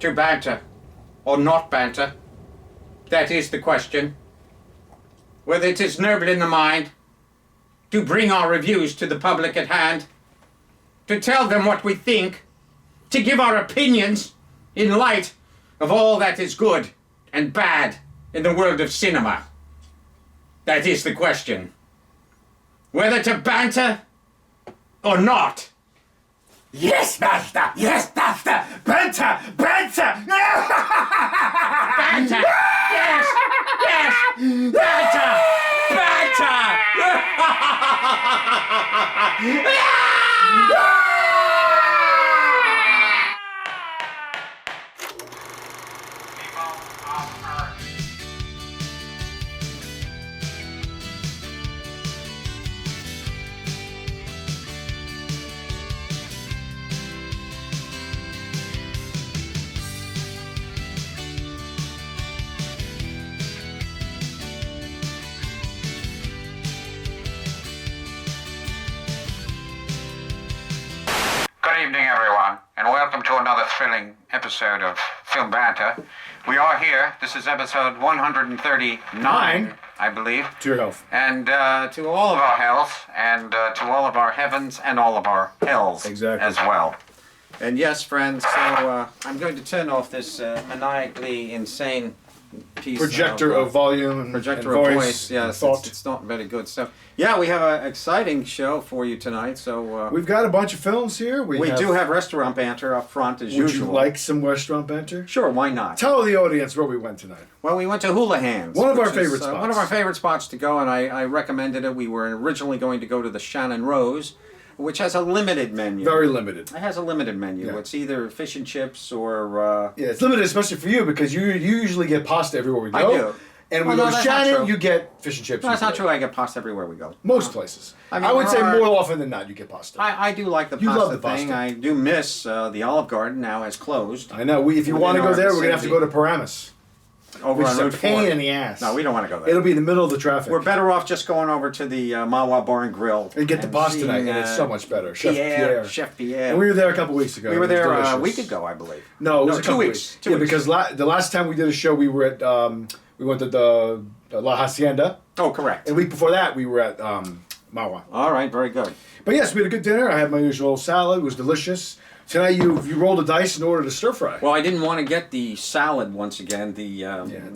to banter or not banter. That is the question. Whether it is noble in the mind to bring our reviews to the public at hand, to tell them what we think, to give our opinions in light of all that is good and bad in the world of cinema. That is the question. Whether to banter or not. Yes, master! Yes, master! Banter! Banter! Banter! Yes! Yes! Banter! Banter! Good evening, everyone, and welcome to another thrilling episode of Film Banter. We are here. This is episode 139, I believe. To your health. And to all of our hells, and to all of our heavens, and all of our hells as well. And yes, friends, so I'm going to turn off this maniacally insane piece Projector of volume and projector and of voice. Yes, thought. it's not very good. So yeah, we have an exciting show for you tonight. So We've got a bunch of films here. we do have restaurant banter up front as Would usual. you like some restaurant banter? Sure, why not? Tell the audience where we went tonight. Well, we went to Hula Hands. One of our which is, favorite spots. One of our favorite spots to go, and I recommended it. We were originally going to go to the Shannon Rose, which has a limited menu. Very limited. It has a limited menu. Yeah. It's either fish and chips or... Yeah, it's limited especially for you because you usually get pasta everywhere we go. I do. And Well, we no, go to that's not Shannon, true. you get fish and chips. No, that's not usually. true. I get pasta everywhere we go. Most places. I mean, I would there say are- more often than not you get pasta. I do like the You pasta love the thing. pasta. I do miss the Olive Garden now has closed. I know. If you Within want to go our there, we're going to have to vicinity. go to Paramus. Over Which on is a Route pain 4. in the ass. No, we don't want to go there. It'll be in the middle of the traffic. We're better off just going over to the Mawa Bar and Grill and get the pasta seeing, tonight, and it's so much better. Chef Pierre. And we were there a couple weeks ago. We were It was there a delicious. week ago, I believe. No, it was a 2 couple weeks. 2 Yeah, weeks. because the last time we did a show, we were at we went to the La Hacienda. Oh, correct. And the week before that, we were at Mawa. All right, very good. But yes, we had a good dinner. I had my usual salad. It was delicious. Tonight you rolled a dice and ordered a stir fry. Well, I didn't want to get the salad once again. The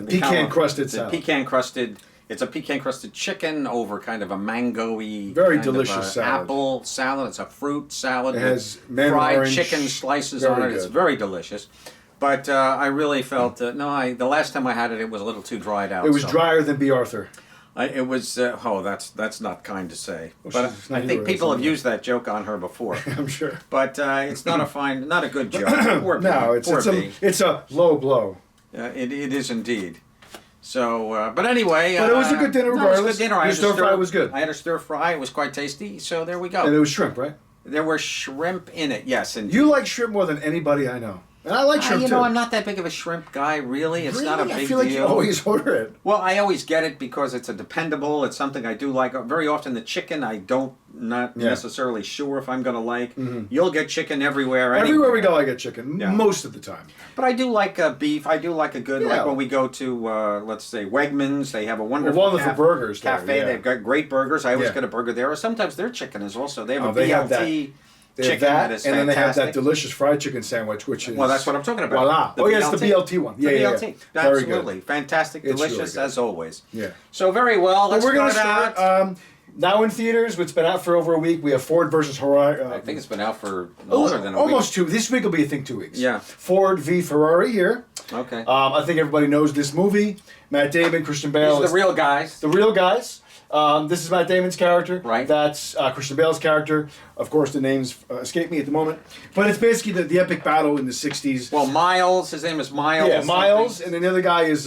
pecan crusted salad. Pecan crusted. It's a pecan crusted chicken over kind of a mango-y, Very kind of delicious a salad. Apple salad. It's a fruit salad. It with has mandarin fried orange. chicken slices Very on it. It's good. very delicious. But I really felt the last time I had it, it was a little too dried out. It was so drier than B. Arthur. It was. That's not kind to say. Well, But she's not I think here, people that's have all. used that joke on her before. I'm sure. But it's not a good joke. Poor No, Bee. Poor Bee. it's a low blow. It is indeed. So, but anyway. But it was a good dinner No, it was a regardless. good dinner. Your had a stir fry was good. I had a stir fry. It was quite tasty. So there we go. And it was shrimp, right? There were shrimp in it. Yes, and You like shrimp more than anybody I know. And I like shrimp you too. know, I'm not that big of a shrimp guy. Really, it's not a Really? big I feel like deal. you always order it. Well, I always get it because it's a dependable. It's something I do like. Very often the chicken I don't not necessarily sure if I'm going to like. You'll get chicken everywhere. Everywhere we go, I get chicken. Yeah. Most of the time. But I do like beef. I do like a good, like when we go to, let's say, Wegmans, they have a wonderful burgers there, cafe. yeah. They've got great burgers. I always Yeah. get a burger there. Or sometimes their chicken is also, they have a they have that. BLT They have chicken that is and then they have that fantastic. delicious fried chicken sandwich, which is... Well, that's what I'm talking about. Voila. The Oh, yes, the BLT. BLT one. The Yeah, yeah, BLT. yeah. Very Absolutely. good. Fantastic. It's really Delicious good. as always. Yeah. So very well. Let's we're going to start start out. now in theaters. It's been out for over a week. We have Ford versus Ferrari. I think it's been out for longer than a almost week. 2. This week will be, I think, 2 weeks. Yeah. Ford v Ferrari here. Okay. I think everybody knows this movie. Matt Damon, Christian Bale. These are the real guys. The real guys. This is Matt Damon's character. Right. That's Christian Bale's character. Of course, the names escape me at the moment. But it's basically the epic battle in the 60s. Well, Miles, his name is Miles. Yeah, Miles, something. and then the other guy is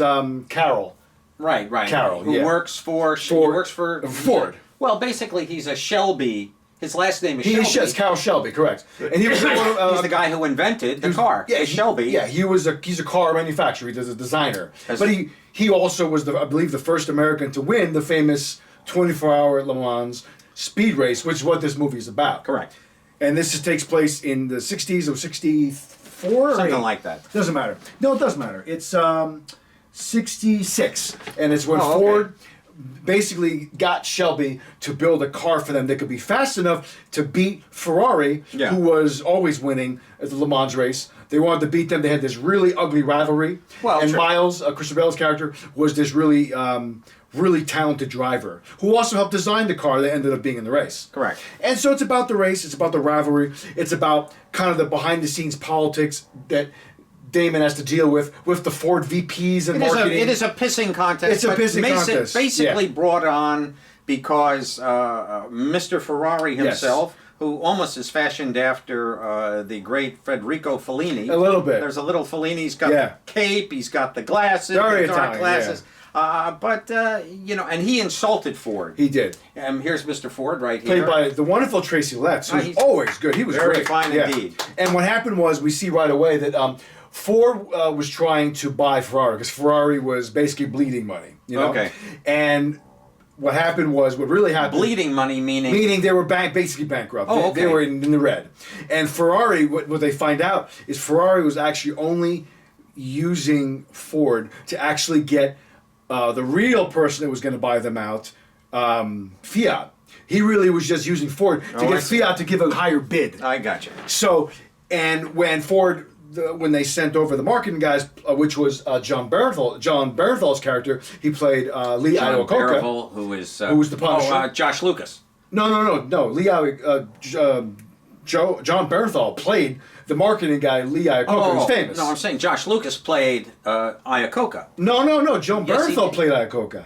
Carol. Right. Carol, Who yeah. works for... He Ford. works for... Ford. Well, basically, he's a Shelby. His last name is He Shelby. is Carol Shelby, correct. And he was He's the guy who invented the car. Yeah, Shelby. Yeah, he's a car manufacturer. He's a designer. As- But he also was, I believe, the first American to win the famous 24-hour Le Mans speed race, which is what this movie is about. Correct. And this takes place in the 60s or 63, 4 or Something 8. like that. Doesn't matter. No, it does matter. It's 66, and it's when Oh, okay. Ford basically got Shelby to build a car for them that could be fast enough to beat Ferrari, Yeah. who was always winning at the Le Mans race. They wanted to beat them. They had this really ugly rivalry. Well, and sure. Miles, Christian Bale's character, was this really, really talented driver who also helped design the car that ended up being in the race. Correct. And so it's about the race. It's about the rivalry. It's about kind of the behind-the-scenes politics that Damon has to deal with the Ford VPs and marketing. It is a pissing contest. It's a but pissing contest, Basically yeah. brought on because Mr. Ferrari himself, who almost is fashioned after the great Federico Fellini. A little bit. There's a little Fellini. He's got Yeah. the cape. He's got the glasses, Very the dark Italian, glasses. But and he insulted Ford. He did. Here's Mr. Ford right here. Played by the wonderful Tracy Letts, who's he's always good. He was very great. fine indeed. And what happened was, we see right away that Ford was trying to buy Ferrari because Ferrari was basically bleeding money. You know? Okay. And what happened was, what really happened... Bleeding money meaning... Meaning they were basically bankrupt. Oh, They okay. were in the red. And Ferrari, what they find out is Ferrari was actually only using Ford to actually get the real person that was going to buy them out, Fiat. He really was just using Ford to I get see. Fiat to give a higher bid. I got you. So, and when Ford... when they sent over the marketing guys, which was John Bernthal's character, he played Lee John Iacocca. Barreville, who was the Punisher. Josh Lucas. No. John Bernthal played the marketing guy, Lee Iacocca, who's famous. No, I'm saying Josh Lucas played Iacocca. No. John Yes, he Bernthal did. played Iacocca.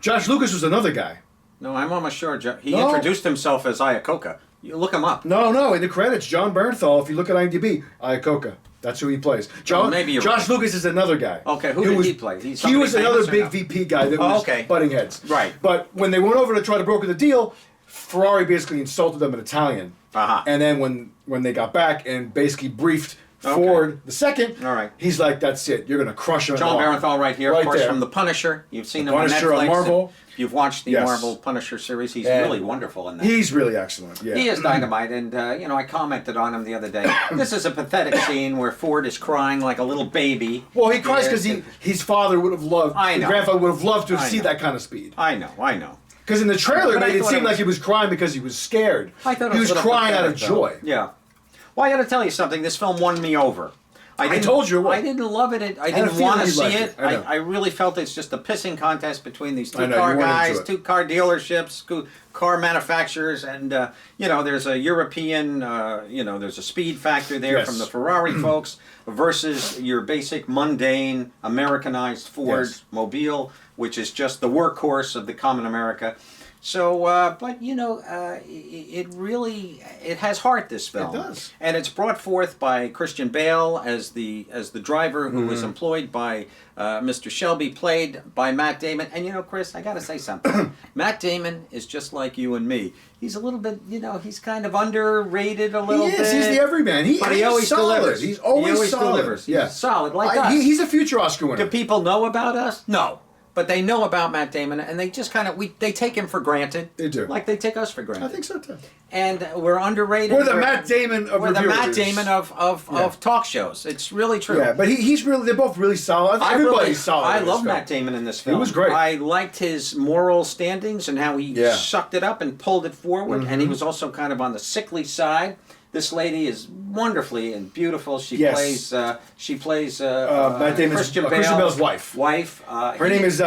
Josh Lucas was another guy. No, I'm almost sure he No. introduced himself as Iacocca. You look him up. No, in the credits, John Bernthal, if you look at IMDb, Iacocca. That's who he plays. Maybe you're Josh right. Lucas is another guy. Okay, who did he play? He Somebody was another famous or big no? VP guy that was okay. butting heads. Right. But when they went over to try to broker the deal, Ferrari basically insulted them in Italian. Uh-huh. And then when they got back and basically briefed Ford the second, All right. he's like, that's it. You're going to crush him. John Barenthal right here, Right of course, there. from The Punisher. You've seen The him Punisher on on Netflix. Marvel. If you've watched the Yes. Marvel Punisher series. He's And really wonderful in that. He's really excellent. Yeah. He is dynamite, and I commented on him the other day. This is a pathetic scene where Ford is crying like a little baby. Well, he cries because Yeah, his father would have loved, I his know. grandfather would have loved to I see know. that kind of speed. I know. Because in the trailer, But I it made it thought seem it was- like he was crying because he was scared. I thought it he was was a little crying out of pathetic, though. joy. Yeah. Well, I got to tell you something. This film won me over. I told you it would. I didn't love it. I had a didn't want to feeling see you'd it. like it. I know. I really felt it's just a pissing contest between these I two know, car you weren't guys, into it. two car dealerships, car manufacturers, and there's a European, there's a speed factor there Yes. from the Ferrari folks versus your basic mundane Americanized Ford Yes. Mobile, which is just the workhorse of the common America. So, it has heart, this film. It does. And it's brought forth by Christian Bale as the driver who Mm-hmm. was employed by Mr. Shelby, played by Matt Damon. And Chris, I got to say something. Matt Damon is just like you and me. He's a little bit, he's kind of underrated a little He bit. is. He's the everyman. But he he's always solid. delivers. He's always solid. delivers. He's Yeah. solid, like us. He's a future Oscar winner. Do people know about us? No. But they know about Matt Damon, and they just kind of they take him for granted. They do. Like they take us for granted. I think so too. And we're underrated. We're the Matt Damon of We're the Matt reviewers. Damon of talk shows. It's really true. Yeah, but he's really. They're both really solid. Everybody's solid. I in this love film. Matt Damon in this film. was great. I liked his moral standings and how he Yeah. sucked it up and pulled it forward. And he was also kind of on the sickly side. This lady is wonderfully and beautiful. She Yes. plays Matt Damon's Christian Bale's wife. Her name is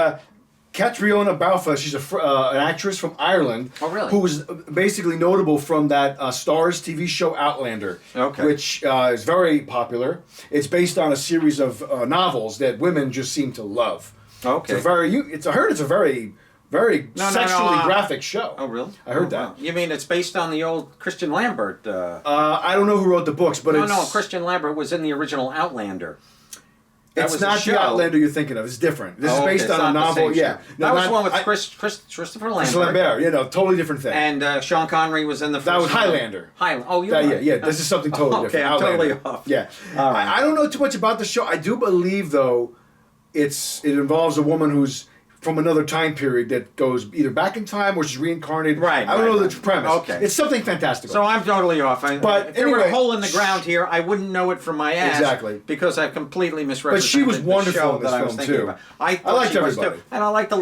Catriona Balfe. She's an actress from Ireland. Oh, really? Who was basically notable from that Starz TV show Outlander, Okay. which is very popular. It's based on a series of novels that women just seem to love. Okay. I heard it's a very sexually graphic show. Oh, really? I heard Oh, that. wow. You mean it's based on the old Christian Lambert? I don't know who wrote the books, but No, Christian Lambert was in the original Outlander. That it's was a not show. the Outlander you're thinking of. It's different. This is Okay, based it's on a not the novel. same show. Yeah, That was not- one with I- Christopher Lambert. Chris Lambert. Totally different thing. And Sean Connery was in the first That was one. Highlander. Oh, you're right. Yeah. This is something totally Okay, different. I'm totally Outlander. off. Yeah. All right. I don't know too much about the show. I do believe though, it involves a woman who's from another time period that goes either back in time or she's reincarnated. Right, I don't know right. the premise. Okay. It's something fantastical. So I'm totally off. But if there were a anyway, hole in the ground here, I wouldn't know it from my ass. Exactly. Because I've completely but misrepresented she was the wonderful show in this that I was film thinking too. about. I liked she was everybody. too. And I like their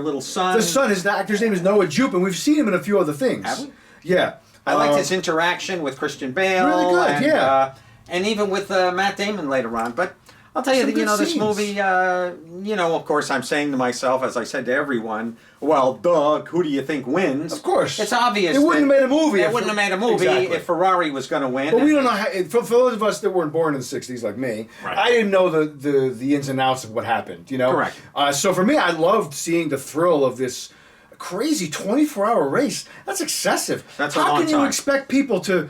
little son. The son, the actor's name is Noah Jupe, and we've seen him in a few other things. Have we? Yeah. I liked his interaction with Christian Bale. Really good, and, yeah. And even with Matt Damon later on. But I'll tell you, Some that, good this scenes. movie, of course, I'm saying to myself, as I said to everyone, well, Doug, who do you think wins? Of course. It's obvious. It wouldn't have made a movie. It if- wouldn't have made a movie Exactly. if Ferrari was going to win. But we don't know how. For those of us that weren't born in the '60s, like me, Right. I didn't know the ins and outs of what happened. Correct. So for me, I loved seeing the thrill of this crazy 24-hour race. That's excessive. That's a how long can you time. expect people to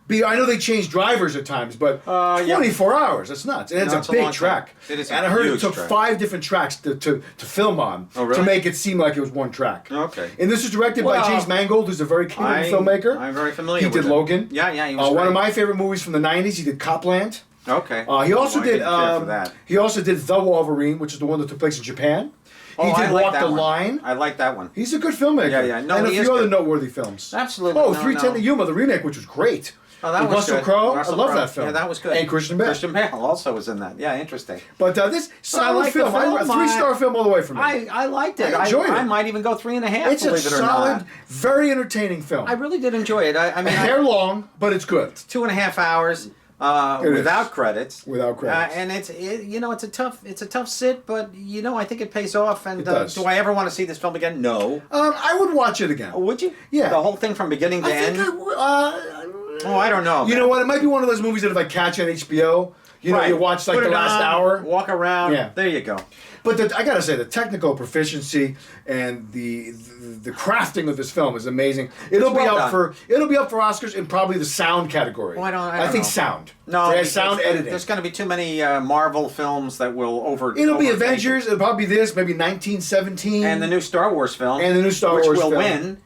be? I know they change drivers at times, but 24 hours. That's nuts. And No, it's it's a a big long track. time. It is a and I heard it huge took track. 5 different tracks to film on Oh, really? to make it seem like it was one track. Okay. And this was directed by Well, James Mangold, who's a very keen filmmaker. I'm very familiar He with did him. Logan. Yeah, he was One of great. my favorite movies from the '90s. He did Copland. Okay. He also I did. didn't care for that. He also did The Wolverine, which is the one that took place in Japan. Oh, he I did like Walk that the one. Line. I like that one. He's a good filmmaker. Yeah. No, and a he is few other good. noteworthy films. Absolutely. Oh, No, 310 no. to Yuma, the remake, which was great. Oh, that With was Russell good. Crowe. Russell I love Crowe. that film. Yeah, that was good. And Christian Bale. Christian Bale also was in that. Yeah, interesting. But this solid like the film. film. A 3-star film all the way from me. I liked it. I enjoyed it. I might even go 3.5. It's a believe it or solid, not. very entertaining film. I really did enjoy it. I mean, Hair long, but it's good. 2.5 hours It is. without credits. Without credits. And it's a tough sit, but I think it pays off. And It does. do I ever want to see this film again? No. I would watch it again. Would you? Yeah. The whole thing from beginning to I end. think I would. Oh, I don't know. You know what? It might be one of those movies that if I catch on HBO, you watch like Put the it last on, hour. walk around. Yeah. There you go. But I gotta say, the technical proficiency and the crafting of this film is amazing. It'll well be up done. for Oscars in probably the sound category. Well, I don't think know. sound. No, Yeah, because sound editing. There's going to be too many Marvel films that will It'll be overtake Avengers. it. It'll probably be this. Maybe 1917. And the new Star Wars film. And the new Star which Wars will film. win.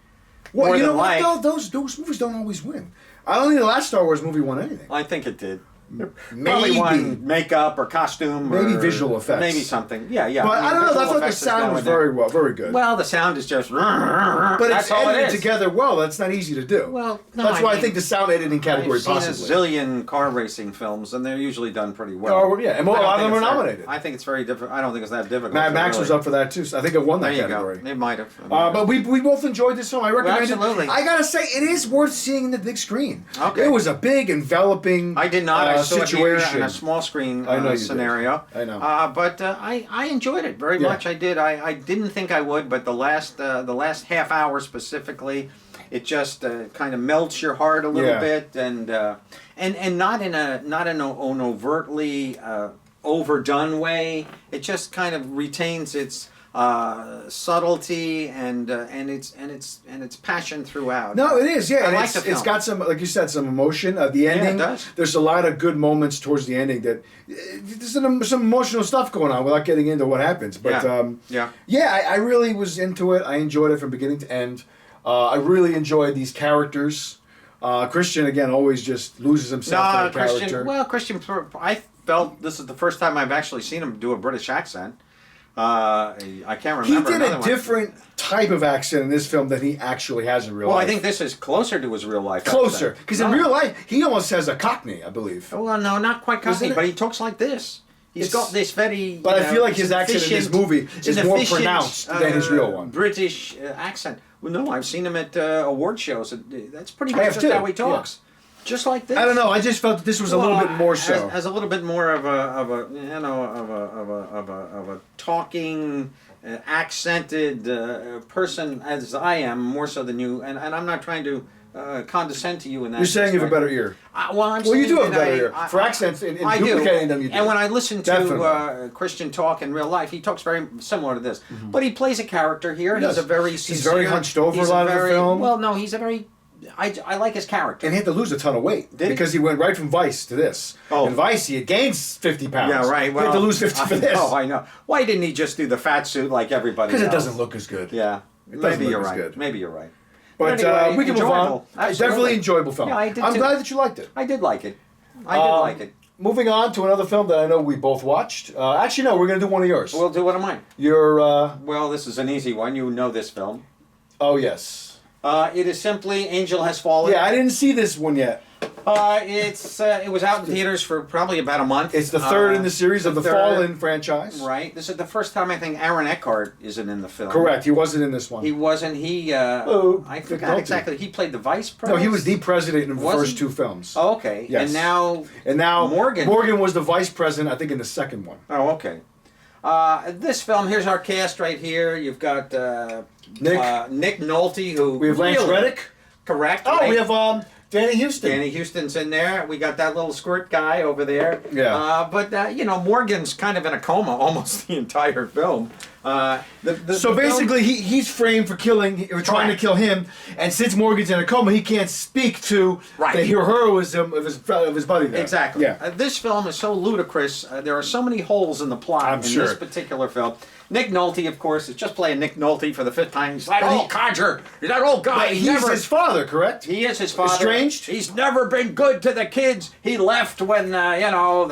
Well, more you know than what? like. Though? Those movies don't always win. I don't think the last Star Wars movie won anything. I think it did. Probably Maybe. won makeup or costume. Maybe or visual effects. Maybe something. Yeah. But I don't know. I visual thought the effects is sound was going in. very good. Well, the sound is just. But that's it's all it edited is. together well. That's not easy to do. Well, no, that's why I mean, think the sound editing category I've seen possibly. a zillion car racing films, and they're usually done pretty well. Oh, yeah, and a I don't lot of think them it's are that- nominated. I think it's very different. I don't think it's that difficult. Mad to Max was really- up for that too. So I think it won There that you category. go. They might have. But we both enjoyed this film. I recommend absolutely. it. I gotta say, it is worth seeing in the big screen. Okay. It was a big, enveloping. I did not. I saw it here situation. in a small screen I know you did. scenario. I know. But I enjoyed it very Yeah. much. I did. I didn't think I would, but the last half hour specifically, it just kind of melts your heart a little Yeah. bit, and not in an overtly overdone way. It just kind of retains its subtlety and its passion throughout. No, it is. Yeah, I and like it's, the it's film. got some, like you said, some emotion. The ending. it does. There's a lot of good moments towards the ending that there's some emotional stuff going on without getting into what happens. But Yeah. I really was into it. I enjoyed it from beginning to end. I really enjoyed these characters. Christian again always just loses himself No, in a character. Christian. I felt this is the first time I've actually seen him do a British accent. I can't He remember. did another a one. different type of accent in this film than he actually has in real Well, life. I think this is closer to his real life. closer accent. because in No. real life he almost has a Cockney, I believe. Well, no, not quite Cockney, Isn't it? but he talks like this. He's It's- got this very. But I feel like it's his an accent in this efficient- movie it's is an more efficient, pronounced than his real one. British accent. Well, no, I've seen him at award shows. That's pretty I much have just too, how he talks. Just like this. I don't know. I just felt that this was a little bit more so. As a little bit more of a talking, accented person as I am, more so than you. And I'm not trying to condescend to you in that. You're saying you have a respect. better ear. Well, Well, you saying do have a that better ear. For accents, in duplicating them, you do. And when I listen to Definitely. Christian talk in real life, he talks very similar to this. But he plays a character here. He's does. a very He's sincere. very hunched over he's a lot of the very- film. Well, no, he's a very. I like his character. And he had to lose a ton of weight Did he? because he went right from Vice to this. Oh. In Vice, he had gained 50 pounds. Yeah, right. Well, he had to lose 50 for this. Oh, I know. Why didn't he just do the fat suit like everybody else? Because it doesn't look as good. Yeah. It doesn't Maybe look you're as right. good. Maybe you're right. But Anyway, we can move on. enjoyable. Absolutely. Definitely enjoyable film. Yeah, I did I'm too. glad that you liked it. I did like it. I did like it. moving on to another film that I know we both watched. Actually, no, we're going to do one of yours. We'll do one of mine. Your, Well, this is an easy one. You know this film. oh, yes. It is simply Angel Has Fallen. Yeah, I didn't see this one yet. It was out in theaters for probably about a month. It's the third in the series of the third. Fallen franchise. Right. This is the first time I think Aaron Eckhart isn't in the film. Correct. He wasn't in this one. He wasn't. Oh, I Nick forgot Nolte. exactly. He played the vice No, president. he was the president in the Was first he? two films. Oh, okay. Yes. And now Morgan. Morgan. was the vice president, I think, in the second one. Oh, okay. This film. Here's our cast right here. You've got Nick Nolte, who We have Lance really- Reddick. Correct. Oh, right? we have Danny Houston. Danny Houston's in there. We got that little squirt guy over there. Yeah. But Morgan's kind of in a coma almost the entire film. So The basically, he's framed for killing, or trying to Correct. kill him, and since Morgan's in a coma, he can't speak to Right. the heroism of his buddy there. Exactly. Yeah. This film is so ludicrous. There are so many holes in the plot I'm in sure. this particular film. Nick Nolte, of course, is just playing Nick Nolte for the fifth time. He's that But he- old codger. He's that old guy. But he's his father, correct? He is his father. Estranged? He's never been good to the kids. He left when,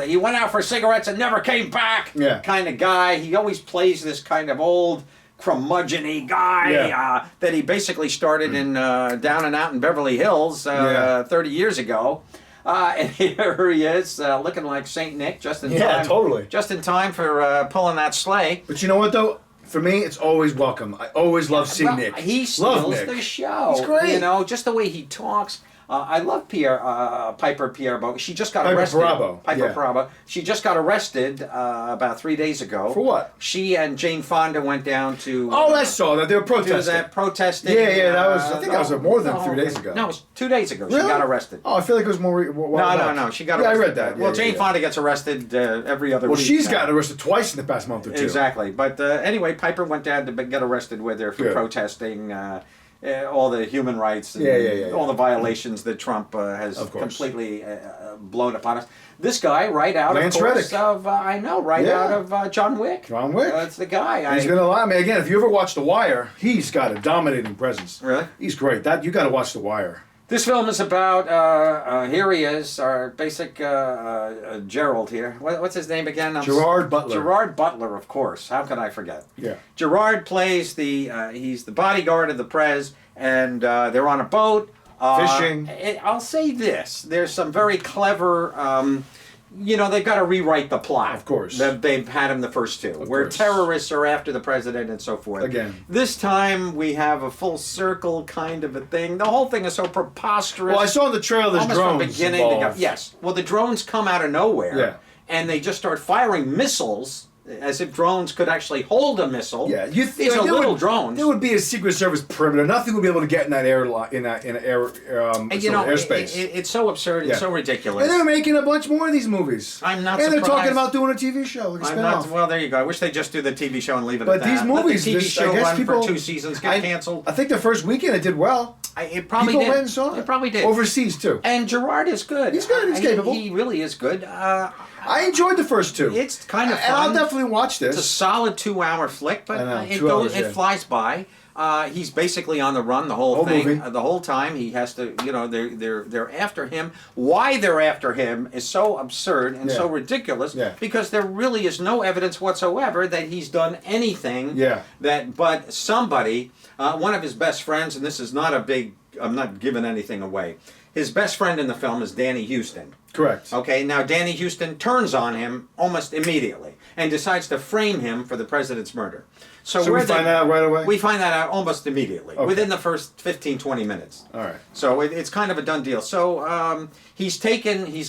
he went out for cigarettes and never came back. Yeah. Kind of guy. He always plays this kind of old, curmudgeon-y guy Yeah. that he basically started in Down and Out in Beverly Hills 30 years ago. And here he is, looking like Saint Nick, just in time. Yeah, totally. Just in time for pulling that sleigh. But you know what, though? For me, it's always welcome. I always love seeing Well, Nick. He love steals Nick. the show. He's great. Just the way he talks. I love Piper Pierbo. She just got Piper arrested. Perabo, Piper yeah. Perabo. She just got arrested about 3 days ago. For what? She and Jane Fonda went down to. Oh, I saw that. They were to protesting. that protesting. Yeah, that was- I think that was more than 3 days ago. No, it was 2 days ago. Really? She got arrested. Oh, I feel like it was more. No. She got Yeah, arrested. I read that. Well, Yeah, Jane yeah. Fonda gets arrested every other Well, week. she's now. gotten arrested twice in the past month or two. Exactly. But anyway, Piper went down to get arrested with her for Good. protesting all the human rights and Yeah. all the violations that Trump has Of course. completely blown upon us. This guy, right out Lance of course Reddick. of Yeah. out of John Wick. John Wick. That's the guy. He's gonna lie. I mean, again, if you ever watch The Wire, he's got a dominating presence. Really? He's great. You got to watch The Wire. This film is about, here he is, our basic Gerald here. What's his name again? Gerard Butler. Gerard Butler, of course. How could I forget? Yeah. Gerard plays he's the bodyguard of the Prez, and they're on a boat. Fishing. I'll say this. There's some very clever, they've got to rewrite the plot. Of course. They've had him the first two, where course. terrorists are after the president and so forth. Again. This time we have a full circle kind of a thing. The whole thing is so preposterous. Well, I saw in the trailer there's Almost drones from beginning to involved. yes. Well, the drones come out of nowhere, Yeah. and they just start firing missiles as if drones could actually hold a missile. Yeah, These are little drones. There would be a Secret Service perimeter. Nothing would be able to get in that And, airspace. it's so absurd. Yeah. It's so ridiculous. And they're making a bunch more of these movies. I'm not And they're surprised. talking about doing a TV show, like a I'm not, spinoff. well, there you go. I wish they just do the TV show and leave it But at that. these movies, Let the TV show I guess run people for 2 seasons, get canceled. I think the first weekend it did well. It probably People did. went and saw it. It probably did. Overseas too. And Gerard is good. He's good. He's capable. He really is good. I enjoyed the first two. It's kind of And I'll fun. definitely watch It's a this. solid 2-hour flick, but I know, it 2 goes, hours, yeah. it flies by. He's basically on the run the whole Whole thing, movie. the whole time. He has to, they're after him. Why they're after him is so absurd and so Yeah. ridiculous Yeah. because there really is no evidence whatsoever that he's done anything. Yeah. But somebody, one of his best friends, and this is not a big. I'm not giving anything away. His best friend in the film is Danny Houston. Correct. Okay, now Danny Houston turns on him almost immediately and decides to frame him for the president's murder. So we find that out right away? We find that out almost immediately, Okay. within the first 15, 20 minutes. All right. So it's kind of a done deal. So he's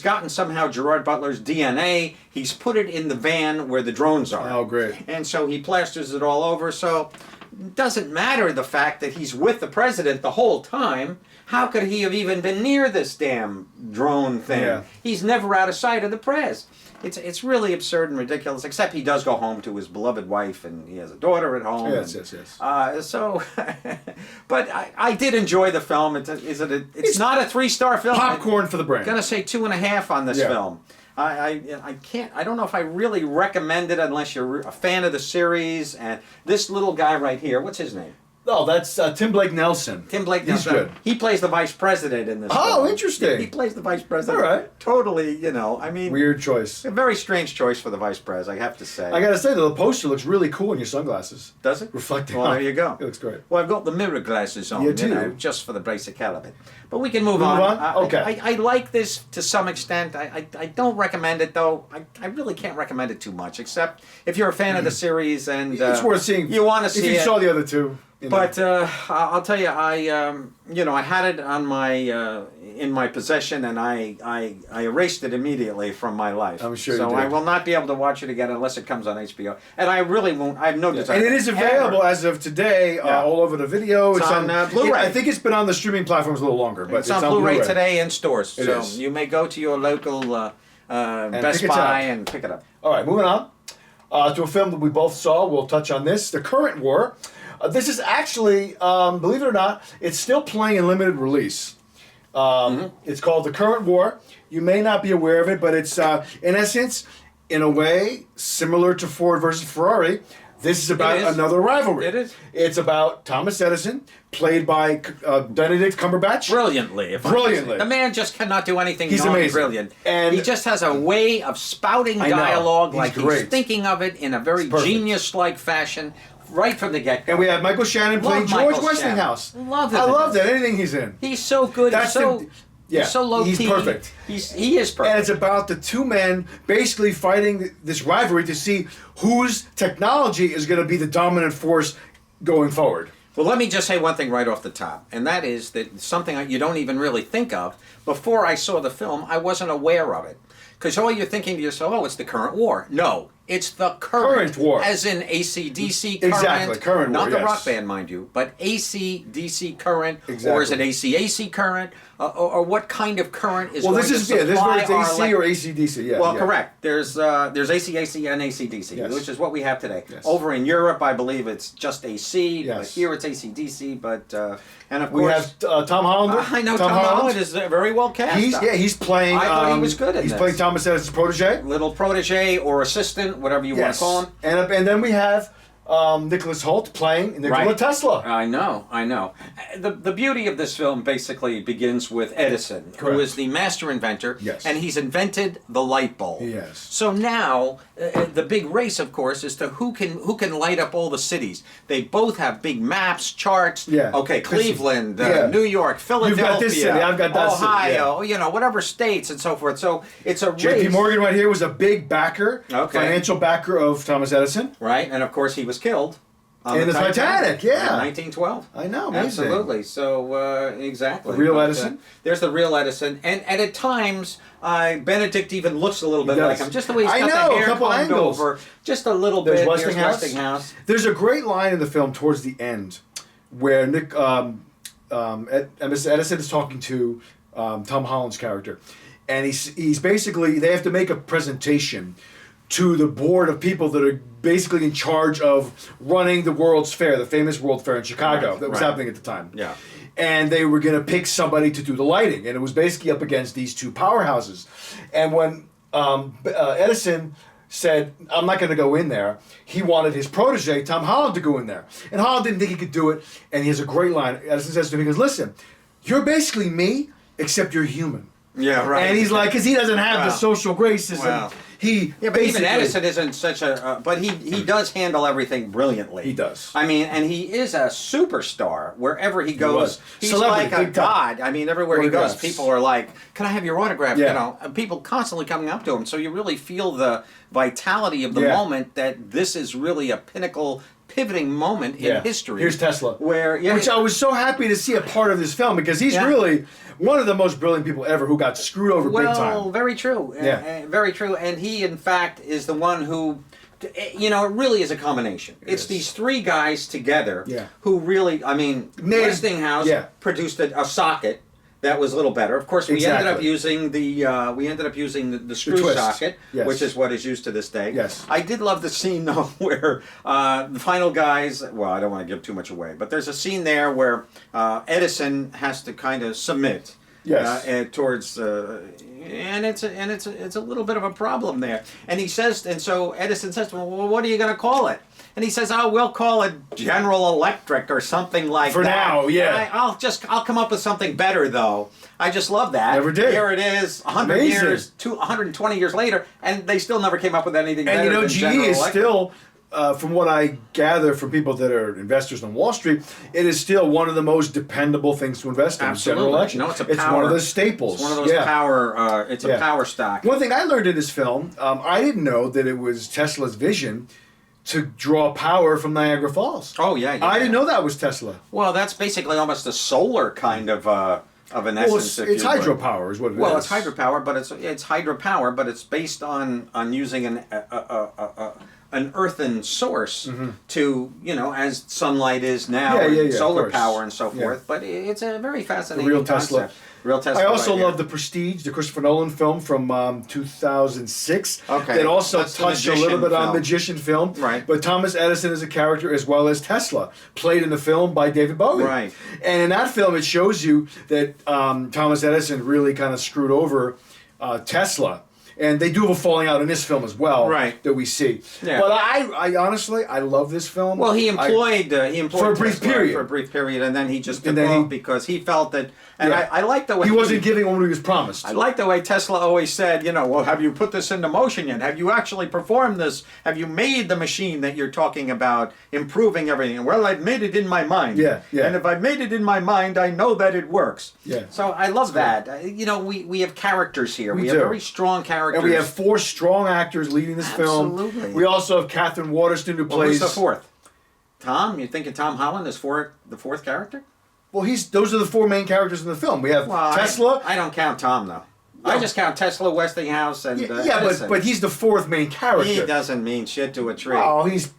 gotten somehow Gerard Butler's DNA, he's put it in the van where the drones are. Oh, great. And so he plasters it all over. So it doesn't matter the fact that he's with the president the whole time. How could he have even been near this damn drone thing? Yeah. He's never out of sight of the press. It's really absurd and ridiculous, except he does go home to his beloved wife, and he has a daughter at home. Yes, and, yes. But I did enjoy the film. It's not a 3-star film. Popcorn for the brain. I'm gonna say 2.5 on this Yeah. film. I can't. I don't know if I really recommend it unless you're a fan of the series. And this little guy right here, what's his name? Oh, that's Tim Blake Nelson. Tim Blake He's Nelson. good. He plays the vice president in this. Oh, film. interesting. He plays the vice president. All right. Totally, you know. I mean, Weird choice. a very strange choice for the vice pres, I have to say. I gotta say, though, the poster looks really cool in your sunglasses. Does it? Reflecting. Well, off. there you go. It looks great. Well, I've got the mirror glasses on, You you do. know, just for the basic hell of it. But we can move Move on. on? Okay. I like this to some extent. I don't recommend it, though. I really can't recommend it too much, except if you're a fan of the series and It's worth seeing. you want to see If you it. saw the other two. You know. But I'll tell you, I had it on my in my possession, and I erased it immediately from my life. I'm sure you So did. I will not be able to watch it again unless it comes on HBO, and I really won't. I have no desire. And it is available ever. as of today, Yeah. all over the video. It's on, Blu-ray. I think it's been on the streaming platforms a little longer, but It's on Blu-ray today in stores, It so is. you may go to your local Best pick it Buy up. and pick it up. All right, moving on to a film that we both saw. We'll touch on this: The Current War. This is actually, believe it or not, it's still playing in limited release. It's called The Current War. You may not be aware of it, but it's, in essence, in a way, similar to Ford versus Ferrari. This is about is. another rivalry. It is. It's about Thomas Edison, played by Benedict Cumberbatch. Brilliantly, if I may say. Brilliantly. The man just cannot do anything He's amazing. brilliant. And he just has a way of spouting I know. dialogue He's like great. he's thinking of it in a very perfect. genius-like fashion, right from the get-go. And we have Michael Shannon playing Love George Michael Westinghouse. Shannon. Love him I in love this. that. Anything he's in. He's so good. That's He's so the- yeah, he's so low he's key. perfect. He is perfect. And it's about the two men basically fighting this rivalry to see whose technology is going to be the dominant force going forward. Well, let me just say one thing right off the top, and that is that something you don't even really think of. Before I saw the film, I wasn't aware of it. Because all you're thinking to yourself, oh, it's the current war. No, it's the current war. As in AC/DC current. Exactly, current Not war, the yes. rock band, mind you, but AC/DC current. Or Exactly. is it AC/AC current? Or what kind of current is Well, going this is to supply this is where it's our AC or ACDC. Yeah. Well, yeah. correct. There's AC/AC and AC/DC, Yes. which is what we have today. Yes. Over in Europe, I believe it's just AC, but Yes. here it's AC/DC. But and of We course, have Tom Holland. I know Tom Holland is very well cast. He's playing. I thought he was good in He's this. playing Thomas Edison's protege. Little protege or assistant, whatever you want to call him. And then we have Nicholas Hoult playing Nikola Right. Tesla. I know. The beauty of this film basically begins with Edison, who Correct. is the master inventor, Yes. and he's invented the light bulb. Yes. So now the big race, of course, is to who can light up all the cities. They both have big maps, charts. Yeah. Okay, This is- Cleveland, yeah. New York, Philadelphia, got this city, I've got that city, Ohio, whatever states and so forth. So it's a J.P. race. Morgan right here was a big backer, Okay. financial backer of Thomas Edison. Right, and of course he was killed. On In the Titanic, yeah. In 1912. I know, amazing. Absolutely. So, exactly. The real But, Edison? There's the real Edison. And at times, Benedict even looks a little bit does. like him. Just the way he's I got know, the a hair couple combed angles. over. Just a little There's bit. Westinghouse. Westinghouse. There's a great line in the film towards the end where Edison is talking to Tom Holland's character, and he's basically, they have to make a presentation to the board of people that are basically in charge of running the World's Fair, the famous World Fair in Chicago Right, that was right. happening at the time. Yeah. And they were going to pick somebody to do the lighting, and it was basically up against these two powerhouses. And when Edison said, I'm not going to go in there, he wanted his protege, Tom Holland, to go in there. And Holland didn't think he could do it, and he has a great line. Edison says to him, he goes, listen, you're basically me, except you're human. Yeah, right. And he's like, because he doesn't have the Wow. social graces. Wow. He Yeah, but even basically- Edison isn't such a. But he does handle everything brilliantly. He does. I mean, and he is a superstar wherever he goes. was. He's Celebrity, like a big time. god. I mean, everywhere he goes, Autographs. people are like, "Can I have your autograph?" Yeah. You know, and people constantly coming up to him. So you really feel the vitality of the Yeah. moment that this is really a pinnacle, pivoting moment in history. Here's Tesla. Where Which I was so happy to see a part of this film because he's Yeah. really one of the most brilliant people ever who got screwed over big Well, time. very true. Yeah. Very true. And he, in fact, is the one who, it really is a combination. It's is. these three guys together Yeah. who really, I mean, Named- Westinghouse yeah. produced a socket that was a little better. Of course, we ended up Exactly. using the screw twist. socket, Yes. which is what is used to this day. Yes. I did love the scene though where the final guys. Well, I don't want to give too much away, but there's a scene there where Edison has to kind of submit. Yes. Towards and it's a little bit of a problem there. And he says, and so Edison says, well, what are you going to call it? And he says, oh, we'll call it General Electric or something like For that. now, yeah. I'll come up with something better though. I just love that. Never did. Here it is, 100 Amazing. years, 120 years later, and they still never came up with anything better And you know, than GE General is Electric. still, from what I gather from people that are investors on Wall Street, it is still one of the most dependable things to invest in. Absolutely. General Electric. No, it's a one power- of the staples. It's one of those Yeah. power. It's a Yeah. power stock. One thing I learned in this film, I didn't know that it was Tesla's vision to draw power from Niagara Falls. Oh yeah, yeah. I didn't know that was Tesla. Well, that's basically almost a solar kind of an Well, essence. it's hydropower is what it is. Well, it's hydropower, but it's hydropower, but it's based on using an earthen source to, as sunlight is now, Yeah, and yeah, yeah, of solar course. power and so Yeah. forth. But it's a very fascinating real Tesla. concept. Real Tesla. I also right here. love The Prestige, the Christopher Nolan film from 2006. Okay, That also that's the touched a little magician bit on film. magician film. Right. But Thomas Edison is a character as well as Tesla, played in the film by David Bowie. Right. And in that film, it shows you that Thomas Edison really kind of screwed over Tesla. And they do have a falling out in this film as well, Right. that we see. Yeah. But I honestly, I love this film. Well, he I- employed for a brief Tesla period. for a brief period, and then he just took And then off he- because he felt that. And Yeah. I like the way he wasn't giving what he was promised. I like the way Tesla always said, well, have you put this into motion yet? Have you actually performed this? Have you made the machine that you're talking about, improving everything? Well, I've made it in my mind. Yeah, yeah. And if I've made it in my mind, I know that it works. Yeah. So I love that. We have characters here. We have do. very strong characters. And we have 4 strong actors leading this Absolutely. film. We also have Catherine Waterston who Well, who's plays. the fourth? Tom? You thinking Tom Holland is the fourth character? Well, those are the 4 main characters in the film. We have Well, Tesla. I don't count Tom though. I No. just count Tesla, Westinghouse, and yeah, Edison. but he's the 4th main character. He doesn't mean shit to a tree. Oh, he's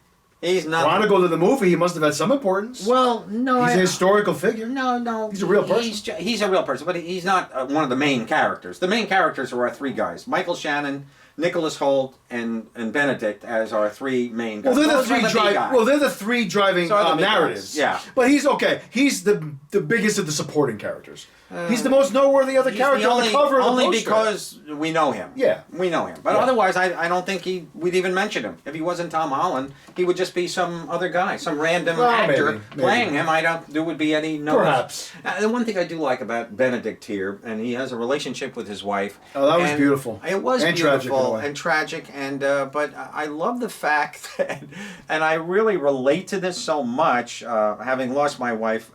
He's not. Chronicle to the movie. He must have had some importance. Well, no. He's a historical figure. No. He's a real person. He's a real person, but he's not one of the main characters. The main characters are our 3 guys: Michael Shannon, Nicholas Hoult, and Benedict as our 3 main guys. Well, they're the Those are 3 big driving. guys. Well, they're the 3 driving So are the big narratives. guys, yeah. But he's okay. He's the biggest of the supporting characters. He's the most noteworthy other He's character on the cover of the only poster. because we know him. Yeah. We know him. But Yeah. otherwise, I don't think we'd even mention him. If he wasn't Tom Holland, he would just be some other guy, some random Well, actor maybe. playing him. I don't. There would be any notice. Perhaps. The one thing I do like about Benedict here, and he has a relationship with his wife. Oh, that was and beautiful. It was And tragic in a beautiful way. and tragic, and but I love the fact that, and I really relate to this so much, having lost my wife.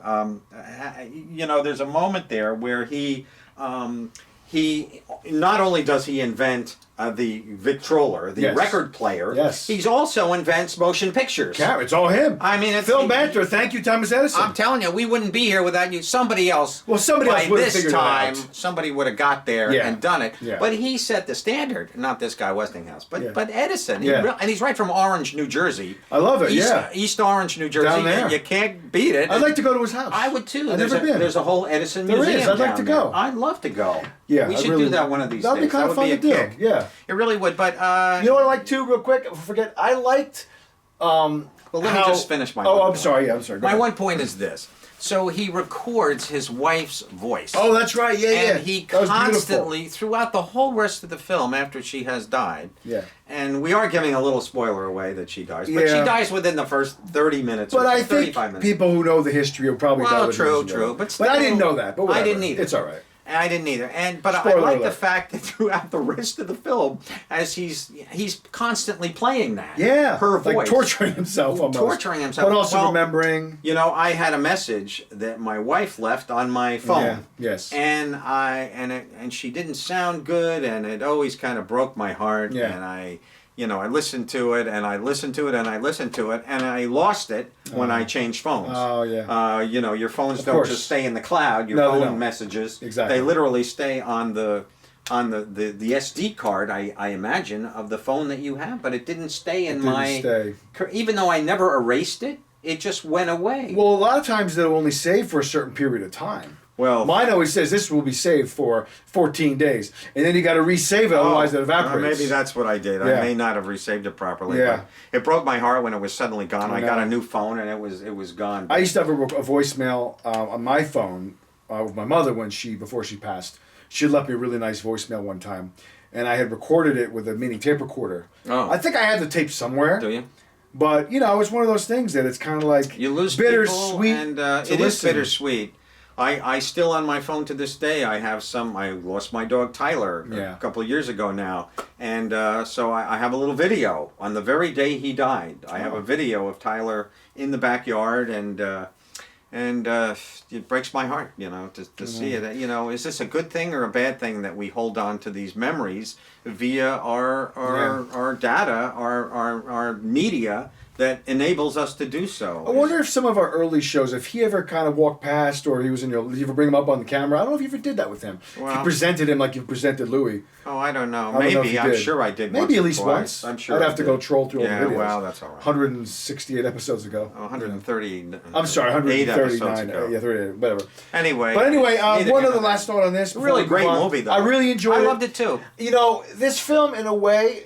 There's a moment there where he not only does he invent the Victrola, the Yes. record player, Yes. he's also invents motion pictures. It's all him. I mean, it's Phil Banter. Thank you, Thomas Edison. I'm telling you, we wouldn't be here without you. Somebody else. Well, somebody else by would have this figured it time, out. somebody would have got there Yeah. and done it. Yeah. But he set the standard. Not this guy Westinghouse, but Yeah. but Edison. Yeah. And he's right from Orange, New Jersey. I love it, yeah. East Orange, New Jersey. Down there. You can't beat it. I'd like to go to his house. I would too. I've There's never a, been. There's a whole Edison There is. museum. I'd like down to there. go. I'd love to go. Yeah, we I should really do that would. one of these That'd be days. kind That of would fun be a to do. kick. Yeah. It really would. But You know what I like too, real quick? Forget. I liked. well, let me just finish my. Oh, one I'm point. sorry. Yeah, I'm sorry. Go My ahead. one point is this. So he records his wife's voice. Oh, that's right. Yeah, yeah. And he That was beautiful. constantly, throughout the whole rest of the film after she has died, Yeah. and we are giving a little spoiler away that she dies, but she Yeah. dies within the first 30 minutes But or I think 35 minutes. people who know the history will probably Well, know what true, it is. true, but I still- didn't know that. But I whatever. didn't either. It's all right. I didn't either. But I Spoiler like the alert. fact that throughout the rest of the film, as he's constantly playing that. Yeah. Her voice. Like torturing himself almost. Torturing himself. But also Well, remembering. I had a message that my wife left on my phone. Yeah. Yes. And and she didn't sound good, and it always kind of broke my heart. Yeah. And I listened to it, and I listened to it, and I listened to it, and I lost it when I changed phones. Oh, yeah. Your phones Of don't course. just stay in the cloud. Your No, they phone don't. messages, Exactly. they literally stay on the SD card. I imagine of the phone that you have, but it didn't stay in Stay. even though I never erased it. It just went away. Well, a lot of times they'll only save for a certain period of time. Well, Mine always says this will be saved for 14 days, and then you got to resave it, otherwise it evaporates. Maybe that's what I did. Yeah. I may not have resaved it properly. Yeah. But it broke my heart when it was suddenly gone. I got know. a new phone and it was gone. I used to have a voicemail on my phone with my mother before she passed. She had left me a really nice voicemail one time, and I had recorded it with a mini tape recorder. Oh. I think I had the tape somewhere. Do you? But it's one of those things that it's kind of like You lose bittersweet. people, and it is bittersweet. I still on my phone to this day. I lost my dog Tyler a couple of years ago now, and so I have a little video on the very day he died. I have a video of Tyler in the backyard, and it breaks my heart, to see it. Is this a good thing or a bad thing that we hold on to these memories via our data, our media that enables us to do so? I wonder if some of our early shows, if he ever kind of walked past or he was did you ever bring him up on the camera? I don't know if you ever did that with him. Well, you presented him like you presented Louis. Oh, I don't know. I don't know if Maybe. you I'm did. sure I did. Maybe once at or least twice. once. I'm sure I'd I have to did. go troll through all the videos. Well, that's all right. 168 episodes ago. 130. I'm sorry, 139. 139. 38, whatever. Anyway. But anyway, neither one here other nor last there. thought on this. Really great movie, though. I really enjoyed it. I loved it too. This film, in a way,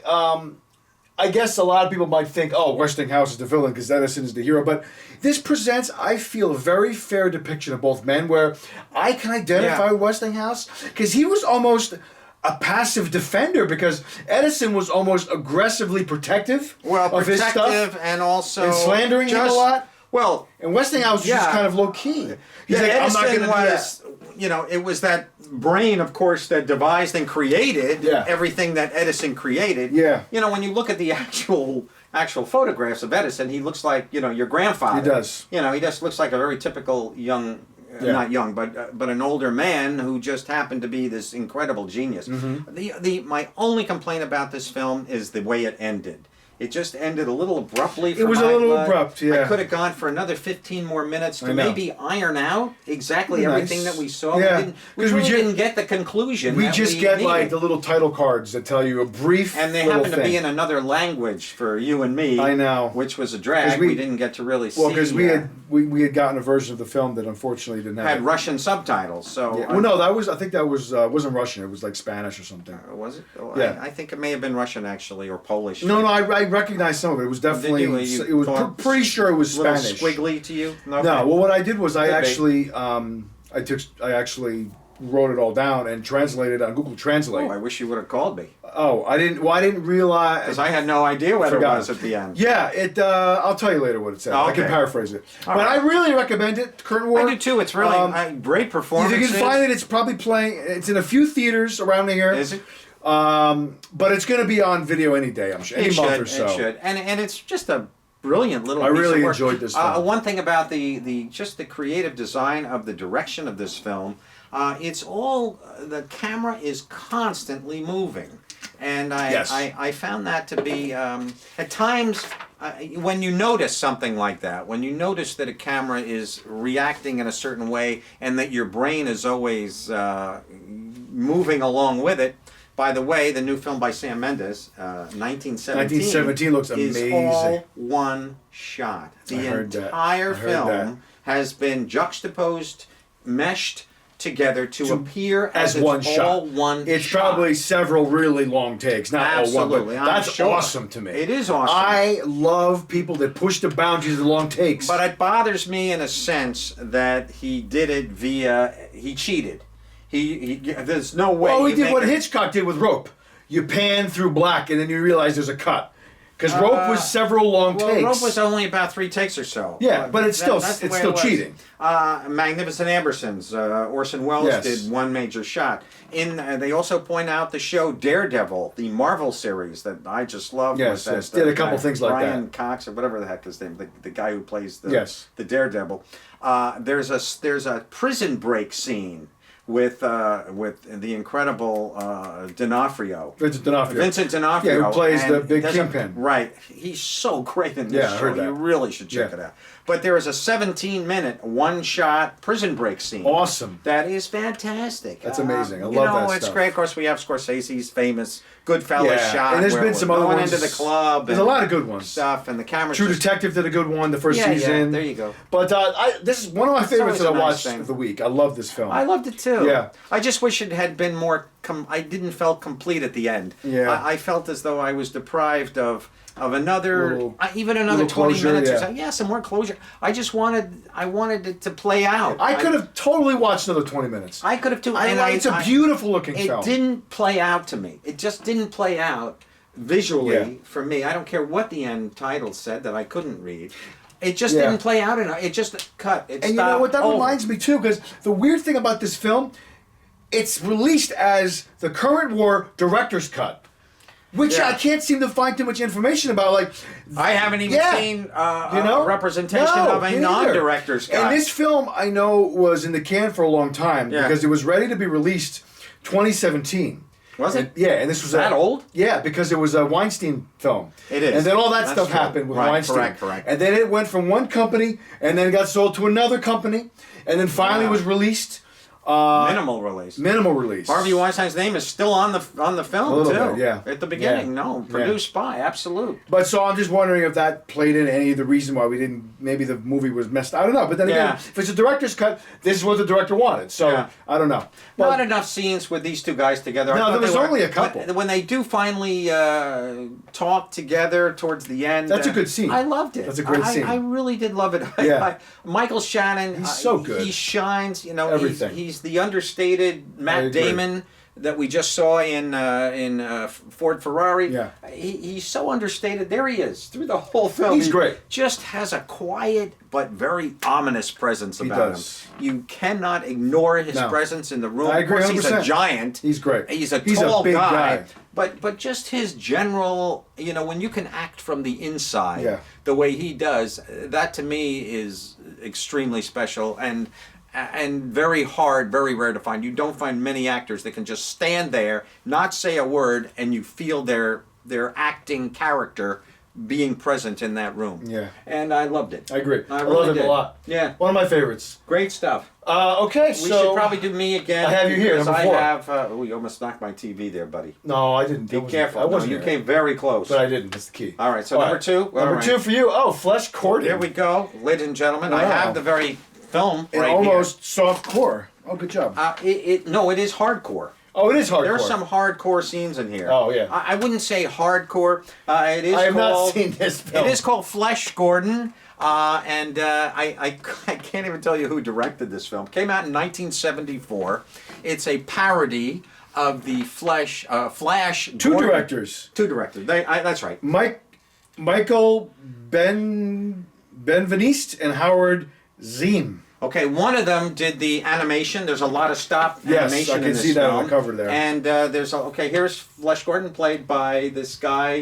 I guess a lot of people might think, oh, Westinghouse is the villain because Edison is the hero. But this presents, I feel, a very fair depiction of both men where I can identify with Westinghouse because he was almost a passive defender because Edison was almost aggressively protective of his stuff. And also... And slandering him a lot. Well... And Westinghouse was just kind of low-key. He's like, Edison I'm not going to do that. It was that brain, of course, that devised and created everything that Edison created. Yeah. When you look at the actual photographs of Edison, he looks like, your grandfather. He does. He just looks like a very typical young, not young, but an older man who just happened to be this incredible genius. Mm-hmm. My only complaint about this film is the way it ended. It just ended a little abruptly. It was a little abrupt, yeah. I could have gone for another 15 more minutes to I know. maybe iron out exactly everything that we saw. Yeah. We really didn't get the conclusion. We just get needed. like the little title cards that tell you a brief and they little happen to thing. be in another language for you and me. I know. Which was a drag. We didn't get to really see. Well, because we had gotten a version of the film that unfortunately didn't have had Russian subtitles. So well, no, I think that wasn't Russian. It was like Spanish or something. Was it? Oh, yeah. I think it may have been Russian actually, or Polish. No, I recognize some of it. It was definitely. It was pretty sure it was Spanish. Squiggly to you? Okay. No. Well, what I did was I actually wrote it all down and translated it on Google Translate. Oh, I wish you would have called me. Oh, I didn't. Well, I didn't realize because I had no idea what it was at the end. Yeah, it. I'll tell you later what it said. Oh, okay. I can paraphrase it. All but right. I really recommend it. Curtain War. I do too. It's really great performance. If you can find it, it's probably playing. It's in a few theaters around here. Is it? But it's going to be on video any day. I'm sure. Any month or so. It should. And it's just a brilliant little. I piece really of work. enjoyed this film. One thing about the creative design of the direction of this film, it's all the camera is constantly moving, and I found that to be at times when you notice something like that, when you notice that a camera is reacting in a certain way, and that your brain is always moving along with it. By the way, the new film by Sam Mendes, 1917, looks amazing. Is all one shot. The entire film has been juxtaposed, meshed together to appear as one all shot. One it's shot. probably several really long takes, not Absolutely. all one. But that's awesome to me. It is awesome. I love people that push the boundaries of the long takes. But it bothers me in a sense that he did it he cheated. There's no way. Well, he did what Hitchcock did with Rope. You pan through black and then you realize there's a cut. Because Rope was several long takes. Rope was only about 3 takes or so. Yeah, but it's still cheating. Magnificent Ambersons. Orson Welles did one major shot. They also point out the show Daredevil, the Marvel series that I just love. Yes, did a couple things like that. Brian Cox or whatever the heck his name, the guy who plays the Daredevil. There's a prison break scene with the incredible D'Onofrio. Vincent D'Onofrio. Yeah, who plays the big kingpin. Right. He's so great in this show. You really should check it out. But there is a 17-minute, one-shot prison break scene. Awesome. That is fantastic. That's amazing. I love that stuff. It's great. Of course, we have Scorsese's famous Goodfellas shot. And there's been some other ones. Going into the club. There's a lot of good ones. Stuff, and the camera. True Detective did a good one the first season. Yeah, there you go. But this is one of my favorites that I watched of the week. I love this film. I loved it too. Yeah. I just wish it had been more. I didn't felt complete at the end. Yeah. I felt as though I was deprived of another, Little- even another little 20 closure, minutes or yeah. so. Yeah, some more closure. I wanted it to play out. I could have totally watched another 20 minutes. I could have too. It's a beautiful looking It film. didn't play out to me. It just didn't play out visually Yeah. for me. I don't care what the end title said that I couldn't read. It just Yeah. didn't play out enough. It just cut. It And you know stopped what? That over. reminds me too, because the weird thing about this film, it's released as the current war director's cut, which Yeah. I can't seem to find too much information about. Like, I haven't even Yeah. seen you a representation No, of a me neither. non-director's cut. And this film, I know, was in the can for a long time Yeah. because it was ready to be released 2017. Was it? Yeah, and this was that old? Yeah, because it was a Weinstein film. It is. And then all that That's stuff true. happened with Right, Weinstein. correct. And then it went from one company, and then got sold to another company, and then finally Wow. was released. Minimal release. Minimal release. Harvey Weinstein's name is still on the film A little too. bit, yeah. At the beginning, Yeah. no, produced by absolute. But so I'm just wondering if that played in any of the reason why we didn't. Maybe the movie was messed. I don't know. But then again, Yeah. if it's a director's cut, this is what the director wanted. So Yeah. I don't know. Not enough scenes with these two guys together. I No, thought there was they were- only a couple. When they do finally talk together towards the end, That's a good scene. I loved it. That's a great scene. I really did love it. Yeah. Michael Shannon, He's so good. He shines. You know, Everything. He's the understated I Matt agree. Damon that we just saw in Ford Ferrari. Yeah. He's so understated. There he is through the whole film. He's He great. Just has a quiet but very ominous presence He about does. him. You cannot ignore his No. presence in the room. I agree Of course, he's a 100%. giant. He's great. He's a He's a tall big guy. But just his general, when you can act from the inside Yeah. the way he does, that to me is extremely special and very hard, very rare to find. You don't find many actors that can just stand there, not say a word, and you feel their acting character being present in that room. Yeah. And I loved it. I agree. I I really love him did. a lot. Yeah. One of my favorites. Great stuff. Okay, We so should probably do me again. I have you here, because number I 4. have. You almost knocked my TV there, buddy. No, I didn't. Be careful. I wasn't you here. came very close. But I didn't. That's the key. All right, so All number right. 2. Number All right. 2 for you. Oh, Flesh Cordon. Here we go, ladies and gentlemen. I Wow. have the very film And right almost soft core. Oh, good job. here. No, it is hardcore. Oh, it is hardcore. There are some hardcore scenes in here. Oh, yeah. I wouldn't say hardcore. It is I have called, not seen this film. It is called Flesh Gordon. And I can't even tell you who directed this film. Came out in 1974. It's a parody of the Flash. Two Gordon. directors. Two directors. That's right. Michael Benveniste and Howard Ziem. Okay, one of them did the animation. There's a lot of stop Yes, animation I in can this see that film. on the cover there. And here's Flesh Gordon played by this guy.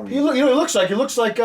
He looks like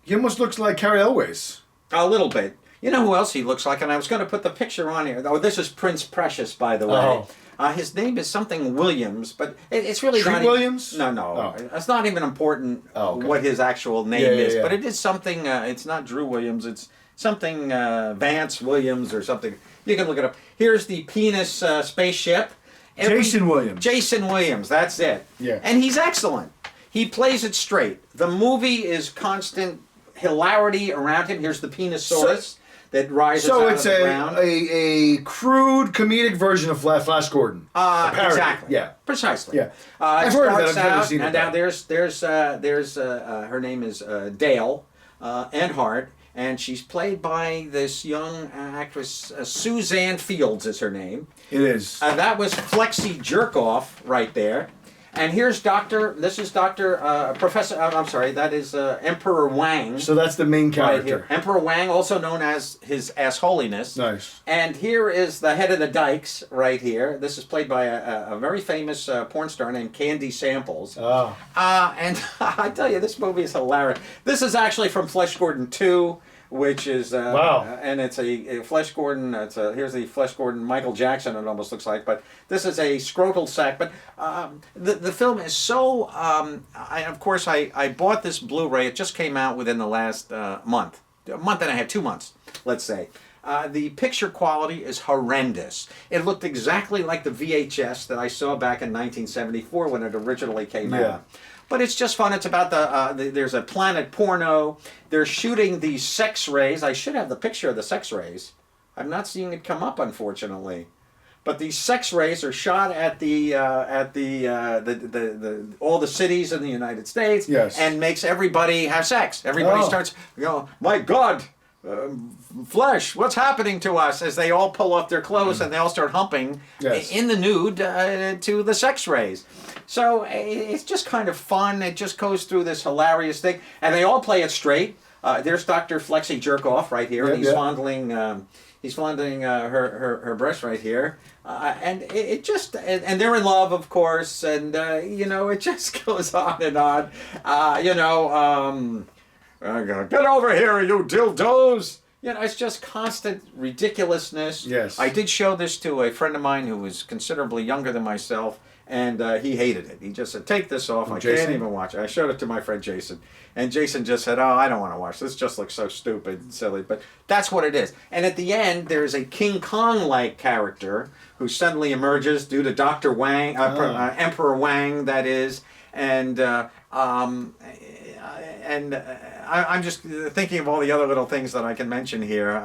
he almost looks like Carrie Elways. A little bit. You know who else he looks like? And I was going to put the picture on here. Oh, this is Prince Precious, by the way. Oh. His name is something Williams, but it's really Treat not. Williams? No. Oh. It's not even important Oh, okay. what his actual name Yeah, is, yeah. but it is something. It's not Drew Williams. It's something Vance Williams or something. You can look it up. Here's the penis spaceship. Jason Williams. Jason Williams. That's it. Yeah. And he's excellent. He plays it straight. The movie is constant hilarity around him. Here's the penisaurus that rises So out it's of the ground. a crude comedic version of Flash Gordon. A parody. Exactly. Yeah. Precisely. Yeah. I've heard of that. I've starts never out, seen it, and though. now there's her name is Dale Earnhardt, and she's played by this young actress Suzanne Fields is her name. It is. That was Flexi Jerkoff right there. And here's This is Professor. I'm sorry. That is Emperor Wang. So that's the main Right character. here. Emperor Wang, also known as His Ass Holiness. Nice. And here is the head of the Dykes right here. This is played by a very famous porn star named Candy Samples. Oh. And I tell you, this movie is hilarious. This is actually from Flesh Gordon 2, which is Wow. and it's a Flesh Gordon. Here's the Flesh Gordon Michael Jackson. It almost looks like, but this is a scrotal sack. But the film is so. Of course, I bought this Blu-ray. It just came out within the last month, a month and a half, 2 months, let's say. The picture quality is horrendous. It looked exactly like the VHS that I saw back in 1974 when it originally came out. But it's just fun. It's about there's a planet porno. They're shooting these sex rays. I should have the picture of the sex rays. I'm not seeing it come up, unfortunately. But these sex rays are shot at the all the cities in the United States, Yes. and makes everybody have sex. Everybody starts, my God, flesh, what's happening to us? As they all pull off their clothes and they all start humping Yes. in the nude to the sex rays. So it's just kind of fun. It just goes through this hilarious thing, and they all play it straight. There's Dr. Flexi Jerkoff right here. Yeah, He's yeah. fondling. He's fondling her breast right here, and it just and they're in love, of course, and it just goes on and on. Get over here, you dildos! It's just constant ridiculousness. Yes. I did show this to a friend of mine who was considerably younger than myself, and he hated it. He just said, "Take this off. I Jason? can't even watch it." I showed it to my friend Jason, and Jason just said, "Oh, I don't want to watch this. This just looks so stupid and silly." But that's what it is. And at the end, there's a King Kong-like character who suddenly emerges due to Dr. Wang, Emperor Wang, that is, and I'm just thinking of all the other little things that I can mention here.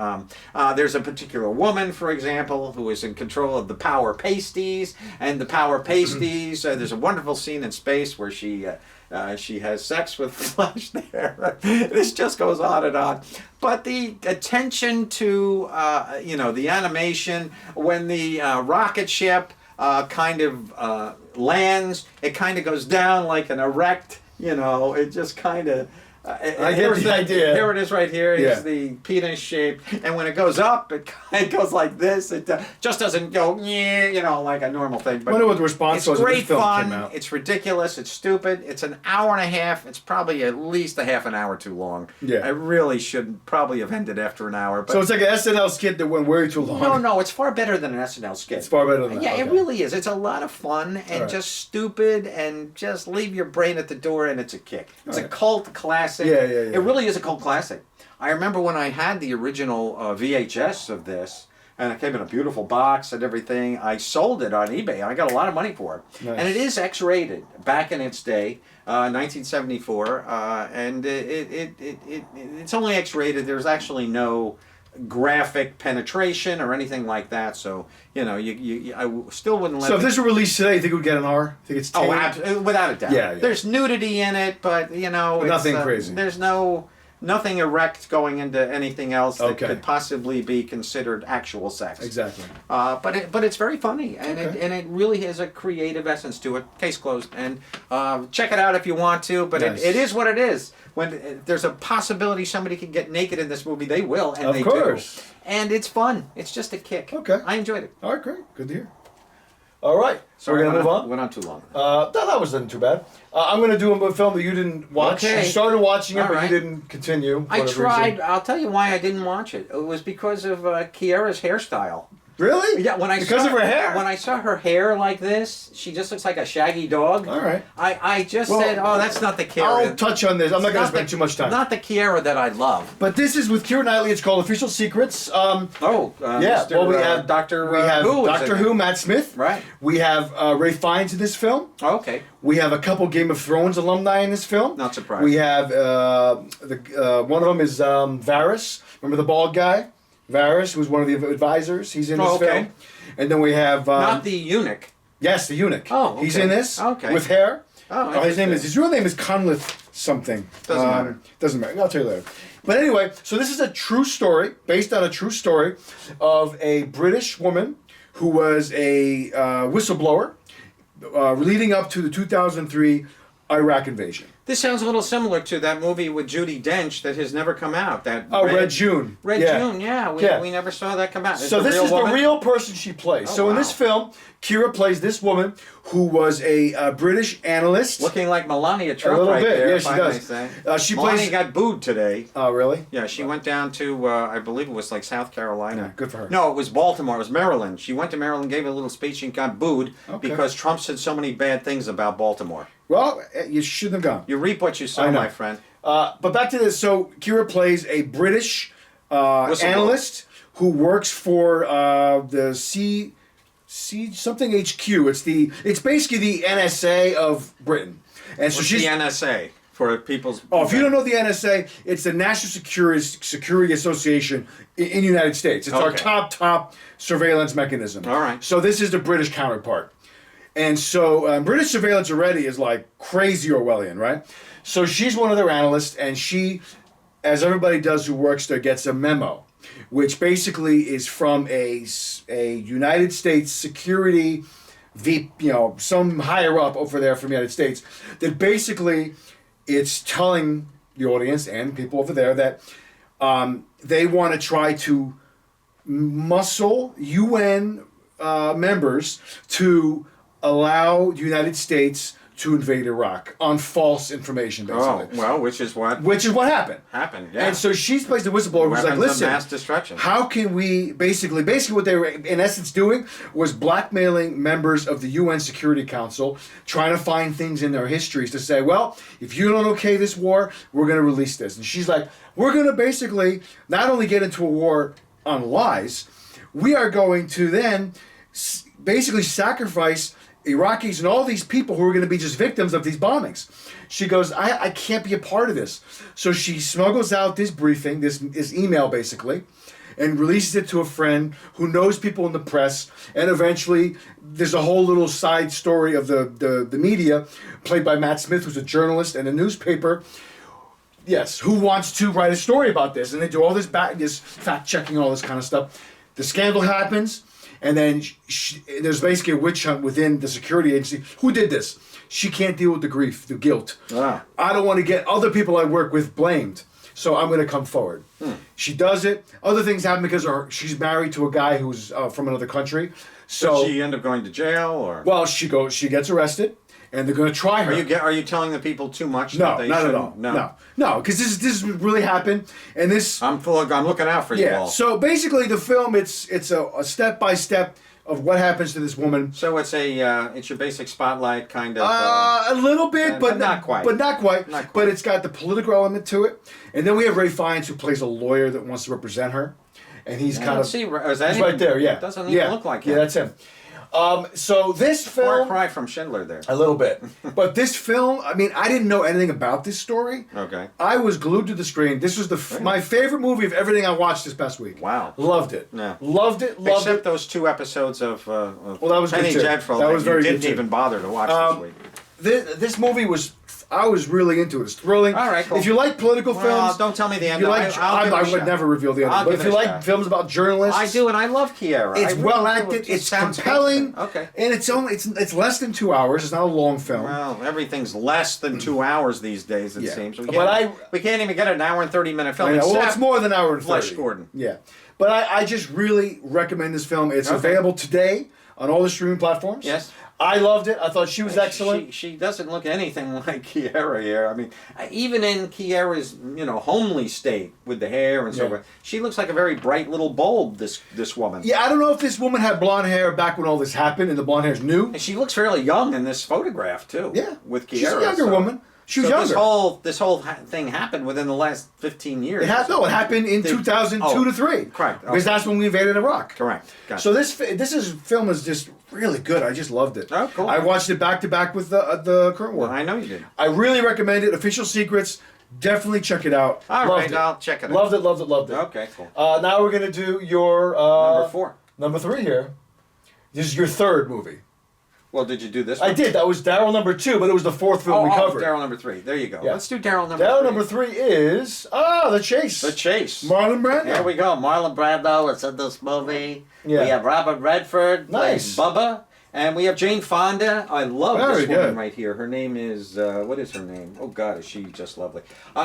There's a particular woman, for example, who is in control of the Power Pasties, and the Power Pasties. There's a wonderful scene in space where she has sex with Flash there. This just goes on and on. But the attention to the animation when the rocket ship kind of lands, it kind of goes down like an erect. It just kind of. I get the idea. Here it is right here. Yeah. It's the penis shape. And when it goes up, it goes like this. It just doesn't go, like a normal thing. But I wonder what the response it's was when great this film fun. came out. It's ridiculous. It's stupid. It's an hour and a half. It's probably at least a half an hour too long. Yeah. I really should probably have ended after an hour. But So it's like an SNL skit that went way too long. no, it's far better than an SNL skit. It's far better than that. Yeah, Okay. it really is. It's a lot of fun and Alright. just stupid and just leave your brain at the door, and it's a kick. It's a Alright. cult classic. Yeah. It really is a cult classic. I remember when I had the original VHS of this, and it came in a beautiful box and everything. I sold it on eBay. I got a lot of money for it. Nice. And it is X-rated back in its day, 1974, and it's only X-rated. There's actually no graphic penetration or anything like that. So I still wouldn't let. So if this were released today, you think it would get an R? I think it's 10? Without a doubt. Yeah. There's nudity in it, but it's, nothing crazy. There's nothing erect going into anything else that Okay. could possibly be considered actual sex. Exactly. But it's very funny, and Okay. it really has a creative essence to it. Case closed. And check it out if you want to. But Nice. it is what it is. When there's a possibility somebody can get naked in this movie, they will, and Of they course. do. And it's fun. It's just a kick. Okay. I enjoyed it. All right, great. Good to hear. All right. So Sorry, we're going to move on? Went on too long. That wasn't too bad. I'm going to do a film that you didn't watch. Okay. You started watching it, All but right. you didn't continue. for I whatever tried. reason. I'll tell you why I didn't watch it. It was because of Kiara's hairstyle. Really? Yeah, Because of her hair? When I saw her hair like this, she just looks like a shaggy dog. All right. I just Well, said, oh, that's not the Kiara. I'll touch on this. I'm not going to spend too much time. Not the Kiara that I love. But this is with Keira Knightley. It's called Official Secrets. Yeah. Yeah. Well, we have Doctor. We have Who is Doctor in Who, it? Matt Smith. Right. We have Ray Fiennes in this film. Oh, okay. We have a couple Game of Thrones alumni in this film. Not surprised. We have one of them is Varys. Remember the bald guy? Varys, who's one of the advisors. He's in this okay. film. And then we have Not the eunuch. yes, the eunuch. Oh, He's okay. in this. Okay. With hair. Oh, His name interesting. is his real name is Conleth something. Doesn't matter. Doesn't matter. I'll tell you later. But anyway, so this is a true story, based on a true story of a British woman who was a whistleblower leading up to the 2003 Iraq invasion. This sounds a little similar to that movie with Judi Dench that has never come out. That Oh, Red June. Red Yeah. June, yeah. We never saw that come out. So this is the real person she plays. Oh, so in wow. this film, Kira plays this woman who was a British analyst. Looking like Melania Trump a little right bit, there. yeah, if she I does. may say. She Melania plays. got booed today. Oh, really? Yeah, she went down to, I believe it was like South Carolina. Yeah, good for her. No, it was Baltimore. It was Maryland. She went to Maryland, gave a little speech, and got booed Okay. because Trump said so many bad things about Baltimore. Well, you shouldn't have gone. You reap what you sow, I know. my friend. But back to this. So Kira plays a British Whistleblower. analyst who works for the C something HQ. It's basically the NSA of Britain. And so What's she's the NSA? for people's. Oh, if you don't know the NSA, it's the National Security Association in the United States. It's our Okay. top surveillance mechanism. All right. So this is the British counterpart. And so British surveillance already is like crazy Orwellian, right? So she's one of their analysts, and she, as everybody does who works there, gets a memo, which basically is from a United States security some higher up over there from the United States, that basically it's telling the audience and people over there that they want to try to muscle UN members to allow the United States to invade Iraq on false information, basically. Oh, well, which is what happened. happened. Yeah. And so she's placed the whistleblower who's like, Weapons of listen, mass destruction. how can we basically what they were in essence doing was blackmailing members of the UN Security Council, trying to find things in their histories to say, well, if you don't okay this war, we're going to release this. And she's like, we're going to basically not only get into a war on lies, we are going to then basically sacrifice Iraqis and all these people who are going to be just victims of these bombings. She goes, I can't be a part of this. So she smuggles out this briefing, this email basically, and releases it to a friend who knows people in the press. And eventually, there's a whole little side story of the media, played by Matt Smith, who's a journalist and a newspaper. Yes, who wants to write a story about this? And they do all this fact checking, all this kind of stuff. The scandal happens. And then there's basically a witch hunt within the security agency. Who did this? She can't deal with the grief, the guilt. Ah. I don't want to get other people I work with blamed, so I'm going to come forward. She does it. Other things happen because she's married to a guy who's from another country. So did she end up going to jail, or? Well, she gets arrested, and they're going to try her. Are you telling the people too much? No, that they not at shouldn't? all. No, because this really happened, and this. I'm looking out for you all. So basically, the film it's a step by step of what happens to this woman. So it's it's your basic spotlight kind of. A little bit, but not quite. But not quite. Not quite. But it's got the political element to it, and then we have Ray Fiennes, who plays a lawyer that wants to represent her, and he's kind of. See, is that he's him? right there. Yeah, It doesn't even look like him. Yeah, that's him. So this Far film. cry from Schindler there. A little bit. But this film, I mean, I didn't know anything about this story. Okay. I was glued to the screen. This was my favorite movie of everything I watched this past week. Wow. Loved it. Yeah. Loved it. Except those 2 episodes of Well, that was Penny good too. Dreadful That was very you good didn't too. even bother to watch this week. This movie was. I was really into it. It's thrilling. All right, cool. If you like political Well, films, don't tell me the end. You like, I'll give it a I would shot. never reveal the end. I'll But give if it you a like shot. films about journalists, I do, and I love Kiera. It's I really well do. acted. It It's sounds compelling. good. Okay. And it's less than 2 hours. It's not a long film. Well, everything's less than 2 hours these days, it Yeah. seems. But we can't even get an hour and 30-minute film. I know. Well, except it's more than an hour and 30. Flesh Gordon. Yeah. But I just really recommend this film. It's Okay. available today on all the streaming platforms. Yes. I loved it. I thought she was excellent. She doesn't look anything like Kiera here. I mean, even in Kiera's homely state with the hair and so Yeah. forth, she looks like a very bright little bulb. This woman. Yeah, I don't know if this woman had blonde hair back when all this happened, and the blonde hair's new. And she looks fairly young in this photograph too. Yeah, with Kiera. she's a younger woman. She was younger. This whole thing happened within the last 15 years. It happened in 2002 to 3. Correct. Because Okay. that's when we invaded Iraq. Correct. Gotcha. So this film is just really good. I just loved it. Oh, cool. I watched it back to back with the current war. Well, I know you did. I really recommend it. Official Secrets. Definitely check it out. All loved right, it. I'll check it out. Loved it. Okay, cool. Now we're gonna do your Number 4. Number 3 here. This is your third movie. Well, did you do this one? I did. That was Daryl number 2, but it was the 4th film we covered. Daryl number 3. There you go. Yeah. Let's do Daryl number 3. Daryl number 3 is The Chase. The Chase. Marlon Brando. There we go. Marlon Brando is in this movie. Yeah. We have Robert Redford. Nice. Plays Bubba. And we have Jane Fonda. I love Very this woman good. right here. Her name is, what is her name? Oh, God, is she just lovely.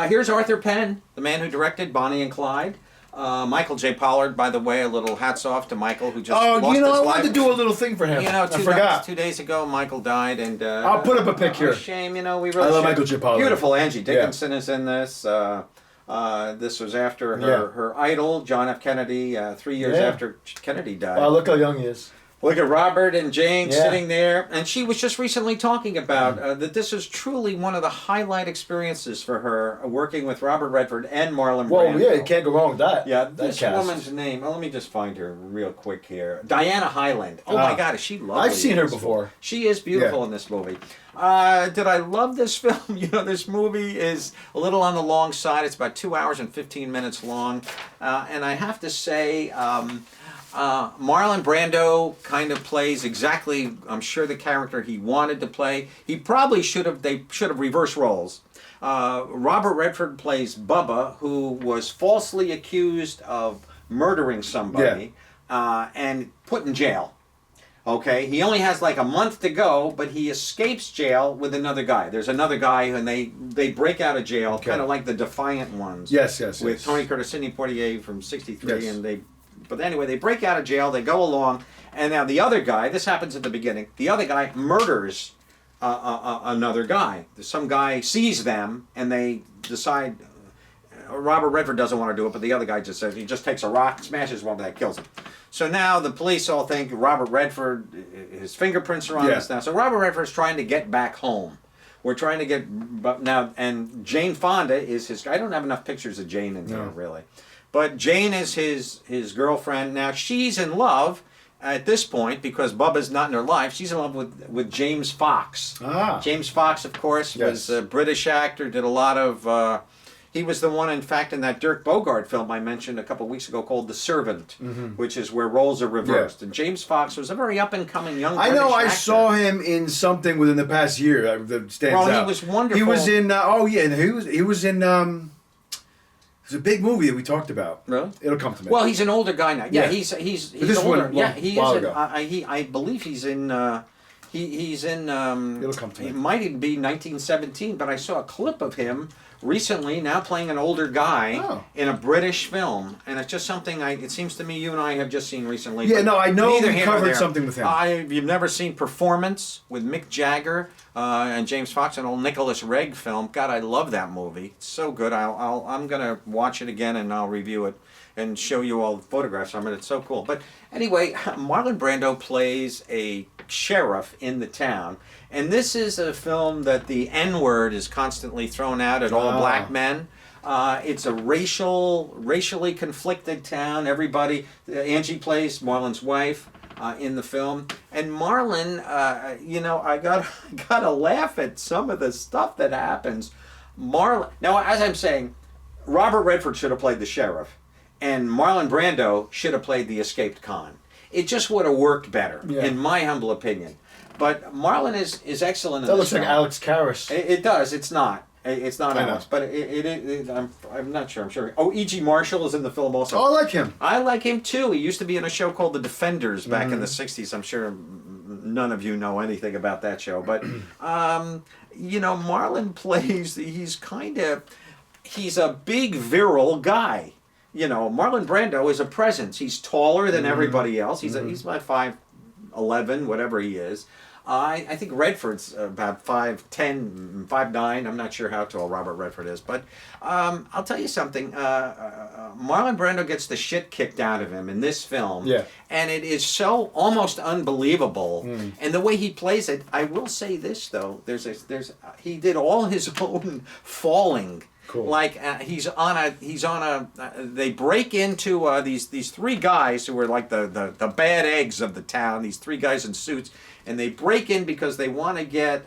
Here's Arthur Penn, the man who directed Bonnie and Clyde. Michael J. Pollard, by the way, a little hats off to Michael, who just lost his I life. wanted to do a little thing for him. I forgot. 2 days ago, Michael died, and I'll put up a pic here. Shame, we really. I love should. Michael J. Pollard. Beautiful Angie Dickinson is in this. This was after her idol, John F. Kennedy, 3 years Yeah. after Kennedy died. Wow, look how young he is. Look at Robert and Jane Yeah. sitting there, and she was just recently talking about that this is truly one of the highlight experiences for her, working with Robert Redford and Marlon Well, Brando. yeah, you can't go wrong with that. Yeah, that this cast. woman's name. Let me just find her real quick here. Diana Hyland. Oh my God, is she lovely? I've seen in her this before. movie. She is beautiful Yeah. in this movie. Did I love this film? This movie is a little on the long side. It's about 2 hours and 15 minutes long, and I have to say. Marlon Brando kind of plays exactly, I'm sure, the character he wanted to play. He probably they should have reversed roles. Robert Redford plays Bubba, who was falsely accused of murdering somebody and put in jail. Okay, he only has like a month to go, but he escapes jail with another guy. There's another guy, and they break out of jail, kind of like the Defiant Ones. Yes. With Tony Curtis, Sidney Poitier from '63, Yes. and But anyway, they break out of jail. They go along, and now the other guy. This happens at the beginning. The other guy murders another guy. Some guy sees them, and they decide. Robert Redford doesn't want to do it, but the other guy just says he just takes a rock, smashes one, that kills him. So now the police all think Robert Redford, his fingerprints are on this now. So Robert Redford's trying to get back home. We're trying to get now, and Jane Fonda is his. I don't have enough pictures of Jane in here really, but Jane is his girlfriend. Now she's in love at this point because Bubba's not in her life. She's in love with James Fox. James Fox, of course, was a British actor. Did a lot of. He was the one, in fact, in that Dirk Bogarde film I mentioned a couple of weeks ago called The Servant, which is where roles are reversed. And James Fox was a very up-and-coming young British actor. I saw him in something within the past year that stands out. Well, he was wonderful. He was in, he was in, it's a big movie that we talked about. Really? It'll come to me. Well, he's an older guy now. Yeah, Yeah. he's this older. one, Yeah, he while is. ago. I believe he's in. He's in. It'll come to me. It might even be 1917, but I saw a clip of him recently, now playing an older guy in a British film, and it's just something it seems to me you and I have just seen recently. Yeah, no, I know neither we here nor covered there. something with him. You've never seen Performance with Mick Jagger and James Fox, an old Nicholas Regg film. God, I love that movie. It's so good. I'm gonna watch it again and I'll review it and show you all the photographs from it. It's so cool. But anyway, Marlon Brando plays a sheriff in the town. And this is a film that the N-word is constantly thrown out at all black men. It's a racially conflicted town. Everybody, Angie plays Marlon's wife in the film. And Marlon, I gotta laugh at some of the stuff that happens. Now, as I'm saying, Robert Redford should have played the sheriff, and Marlon Brando should have played the escaped con. It just would have worked better, in my humble opinion. But Marlon is excellent in that this looks film. like Alex Karras. It does. It's not. It's not I know. Alex, but I'm not sure. I'm sure. Oh, E.G. Marshall is in the film also. Oh, I like him. I like him too. He used to be in a show called The Defenders back in the '60s. I'm sure none of you know anything about that show, but Marlon plays. He's a big virile guy. Marlon Brando is a presence. He's taller than everybody else. He's about 5'11", whatever he is. I think Redford's about 5'10", 5'9". I'm not sure how tall Robert Redford is, but I'll tell you something. Marlon Brando gets the shit kicked out of him in this film, and it is so almost unbelievable. And the way he plays it, I will say this though: he did all his own falling. Cool. Like they break into these three guys who are like the bad eggs of the town. These three guys in suits, and they break in because they want to get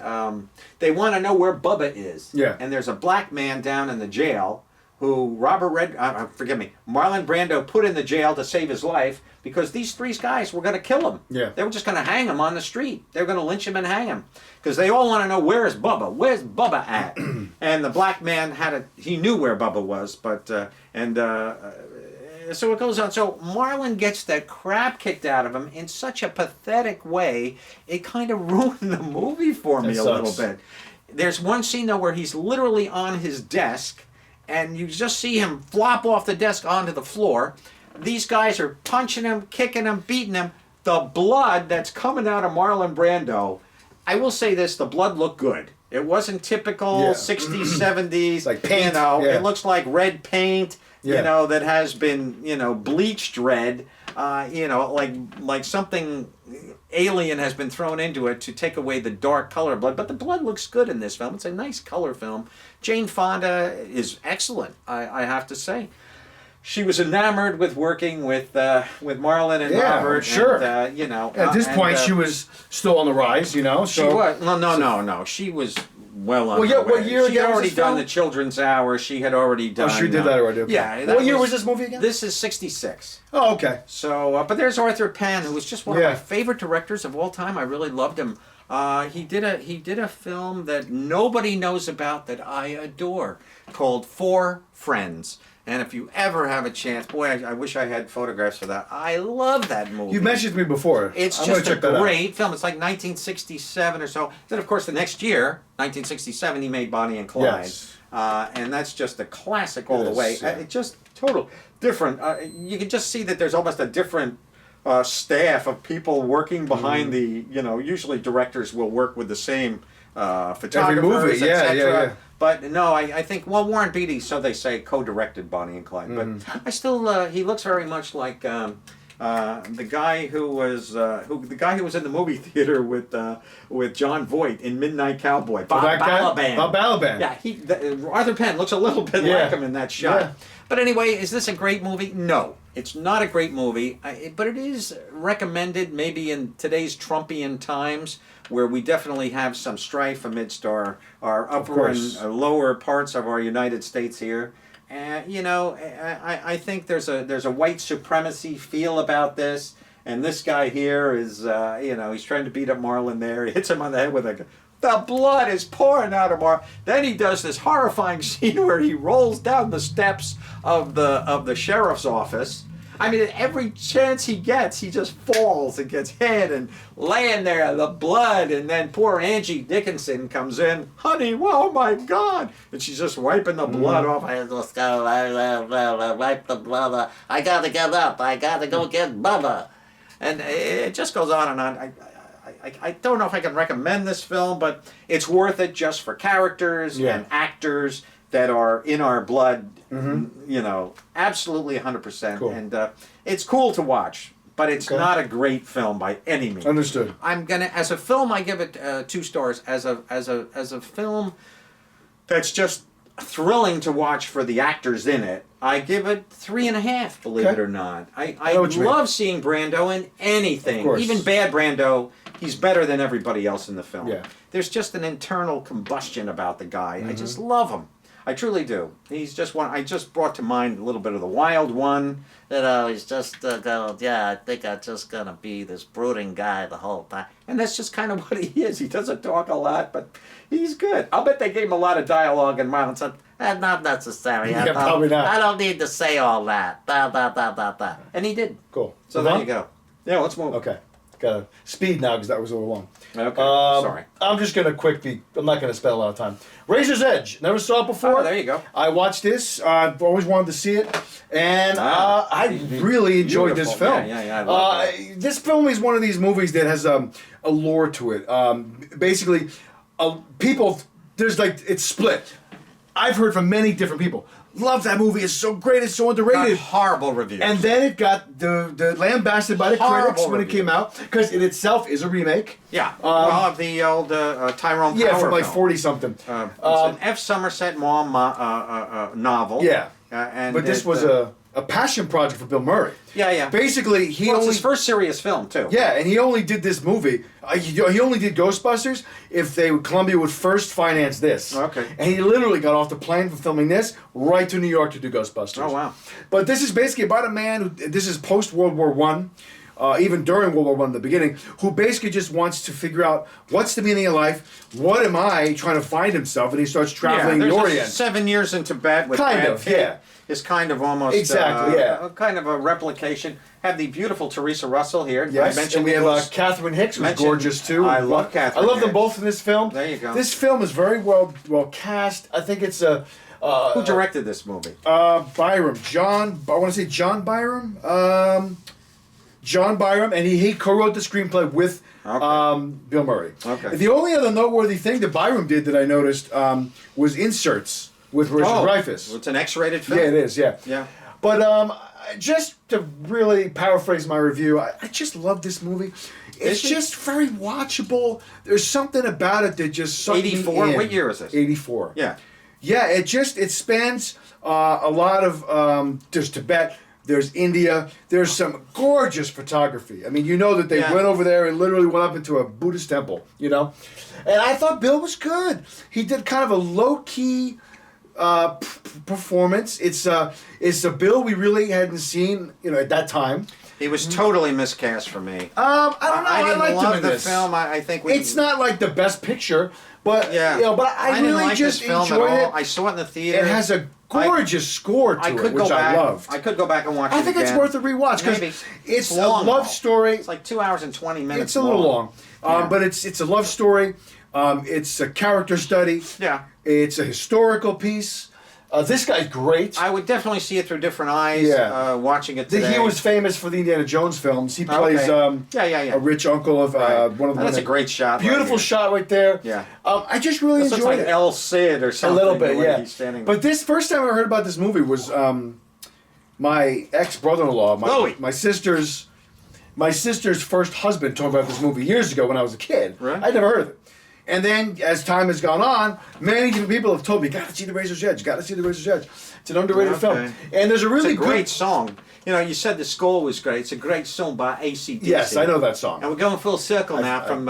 they want to know where Bubba is. Yeah. And there's a black man down in the jail who Marlon Brando put in the jail to save his life because these three guys were going to kill him. Yeah. They were just going to hang him on the street. They were going to lynch him and hang him because they all want to know where's Bubba. Where's Bubba at? And the black man he knew where Bubba was, but so it goes on. So Marlon gets the crap kicked out of him in such a pathetic way. It kind of ruined the movie for me a little bit. There's one scene though where he's literally on his desk, and you just see him flop off the desk onto the floor. These guys are punching him, kicking him, beating him. The blood that's coming out of Marlon Brando, I will say this, the blood looked good. It wasn't typical 60s, 70s. Like paint. It looks like red paint, that has been, bleached red. you know, like something alien has been thrown into it to take away the dark color of blood. But the blood looks good in this film. It's a nice color film. Jane Fonda is excellent, I have to say. She was enamored with working with Marlon and Yeah, Robert. sure. And, you know, At this point, she was still on the rise, you know. She So was no. She was well on Well, her yeah, what way. year She had again was already this done film? the Children's Hour. She had already done. she did that already. Okay. Yeah. What year was this movie again? This is '66. Oh, okay. So, but there's Arthur Penn, who was just one of Yeah. my favorite directors of all time. I really loved him. He did a film that nobody knows about that I adore, called Four Friends. And if you ever have a chance, boy, I wish I had photographs for that. I love that movie. You mentioned to me before. It's I'm gonna just a check that out. great film. It's like 1967 or so. Then, of course, the next year, 1967, he made Bonnie and Clyde. Yes. And that's just a classic all It the is, way. yeah. It's just total different. You can just see that there's almost a different staff of people working behind the, you know, usually directors will work with the same photographers, movie, yeah, etc. yeah. But no, I think, well, Warren Beatty, so they say, co-directed Bonnie and Clyde. But I still, he looks very much like the guy who was in the movie theater with John Voight in Midnight Cowboy, Bob that guy? Balaban. Bob Balaban. Yeah, Arthur Penn looks a little bit Yeah. like him in that shot. Yeah. But anyway, is this a great movie? No, it's not a great movie. But it is recommended maybe in today's Trumpian times, where we definitely have some strife amidst our upper course. and lower parts of our United States here. And you know, I think there's a white supremacy feel about this. And this guy here is, you know, he's trying to beat up Marlon there. He hits him on the head with a... The blood is pouring out of Marlon. Then he does this horrifying scene where he rolls down the steps of the sheriff's office. I mean, at every chance he gets, he just falls and gets hit and laying there, the blood. And then poor Angie Dickinson comes in. Honey, oh my God. And she's just wiping the blood off. I just gotta wipe the blood off. I gotta get up. I gotta go get Bubba. And it just goes on and on. I don't know if I can recommend this film, but it's worth it just for characters Yeah. and actors that are in our blood. You know, absolutely 100%. Cool. And it's cool to watch, but it's Okay. not a great film by any means. Understood. I'm gonna, as a film, I give it 2 stars. As a film that's just thrilling to watch for the actors in it, I give it 3.5. Believe Okay. it or not, I know what you mean. love seeing Brando in anything, Of course. even bad Brando. He's better than everybody else in the film. Yeah. There's just an internal combustion about the guy. I just love him. I truly do. He's just one. I just brought to mind a little bit of the Wild One. You know, he's just going, yeah, I think I'm just gonna be this brooding guy the whole time. And that's just kind of what he is. He doesn't talk a lot, but he's good. I'll bet they gave him a lot of dialogue, and Marlon said, Not necessary. Yeah, probably not. I don't need to say all that. Da. and he did. Cool. So Move there on? you go. Yeah, let's move. Okay. Got to speed now because that was a little long. Okay. Sorry. I'm just going to quickly, I'm not going to spend a lot of time. Razor's Edge. Never saw it before. Oh, there you go. I watched this. I've always wanted to see it. And Ah, I really enjoyed this beautiful. film. Yeah, I love This film is one of these movies that has a lore to it. Basically, people, there's like, it's split. I've heard from many different people. Love that movie. It's so great. It's so underrated. Horrible reviews. And then it got the lambasted by the Horrible critics when it reviews. came out because it itself is a remake. yeah, well, the old Tyrone Yeah, Power from like film. 40 something. It's an F. Somerset Maugham novel. Yeah. And But this it, was a passion project for Bill Murray. Yeah. Basically, he Well, it's only his first serious film too. yeah, and he only did this movie. He only did Ghostbusters if Columbia would first finance this. Okay. And he literally got off the plane for filming this right to New York to do Ghostbusters. Oh, wow. But this is basically about a man who this is post World War One. Even during World War One in the beginning, who basically just wants to figure out what's the meaning of life, what am I, trying to find himself, and he starts traveling there's the a Orient. 7 years in Tibet with Kind Brad of, Pitt yeah. is kind of almost Exactly, yeah. kind of a replication. Have the beautiful Teresa Russell here. Yes, I mentioned and we have those- Catherine Hicks, who's mentioned- gorgeous too. I love Catherine I love them Hicks. both in this film. There you go. This film is very well cast. I think it's a Who directed this movie? Byram, I want to say John Byram. John Byram, and he co-wrote the screenplay with Bill Murray. Okay. The only other noteworthy thing that Byram did that I noticed was inserts with Richard Dreyfuss. It's an X-rated film. Yeah, it is. Yeah. Yeah. But just to really paraphrase my review, I just love this movie. It's it? just very watchable. There's something about it that just sucked me 84? in. What year is this? 84. Yeah. Yeah, it spans a lot of there's Tibet, there's India, there's some gorgeous photography. I mean, you know that they Yeah. went over there and literally went up into a Buddhist temple, you know? And I thought Bill was good. He did kind of a low-key performance. It's a Bill we really hadn't seen, you know, at that time. He was totally miscast for me. I don't know. I, didn't liked love him in the this film. I think It's not like the best picture, but Yeah. you know, but I didn't really like just this film enjoyed at all. it. I saw it in the theater. It has a gorgeous score to I it, could which go back. I loved. I could go back and watch it I think it's again. worth a rewatch Maybe. because it's a long, love though. story. It's like 2 hours and 20 minutes. It's a little long, Yeah. but it's a love story. It's a character study. Yeah. It's a historical piece. This guy's great. I would definitely see it through different eyes. Yeah. Watching it today. He was famous for the Indiana Jones films. He plays Yeah. a rich uncle of Right. one of the. That's a great shot. Beautiful right shot right there. Yeah. I just really This looks enjoyed like it. El Cid or A something. little bit, the way yeah. He's standing. But this first time I heard about this movie was my ex brother-in-law, Louis. my sister's first husband told me about this movie years ago when I was a kid. Right. I'd never heard of it. And then as time has gone on, many different people have told me, "You got to see The Razor's Edge. You got to see The Razor's Edge. It's an underrated film." And there's a it's really a great good. song. You know, you said the score was great. It's a great song by AC/DC. Yes, I know that song. And we're going full circle now from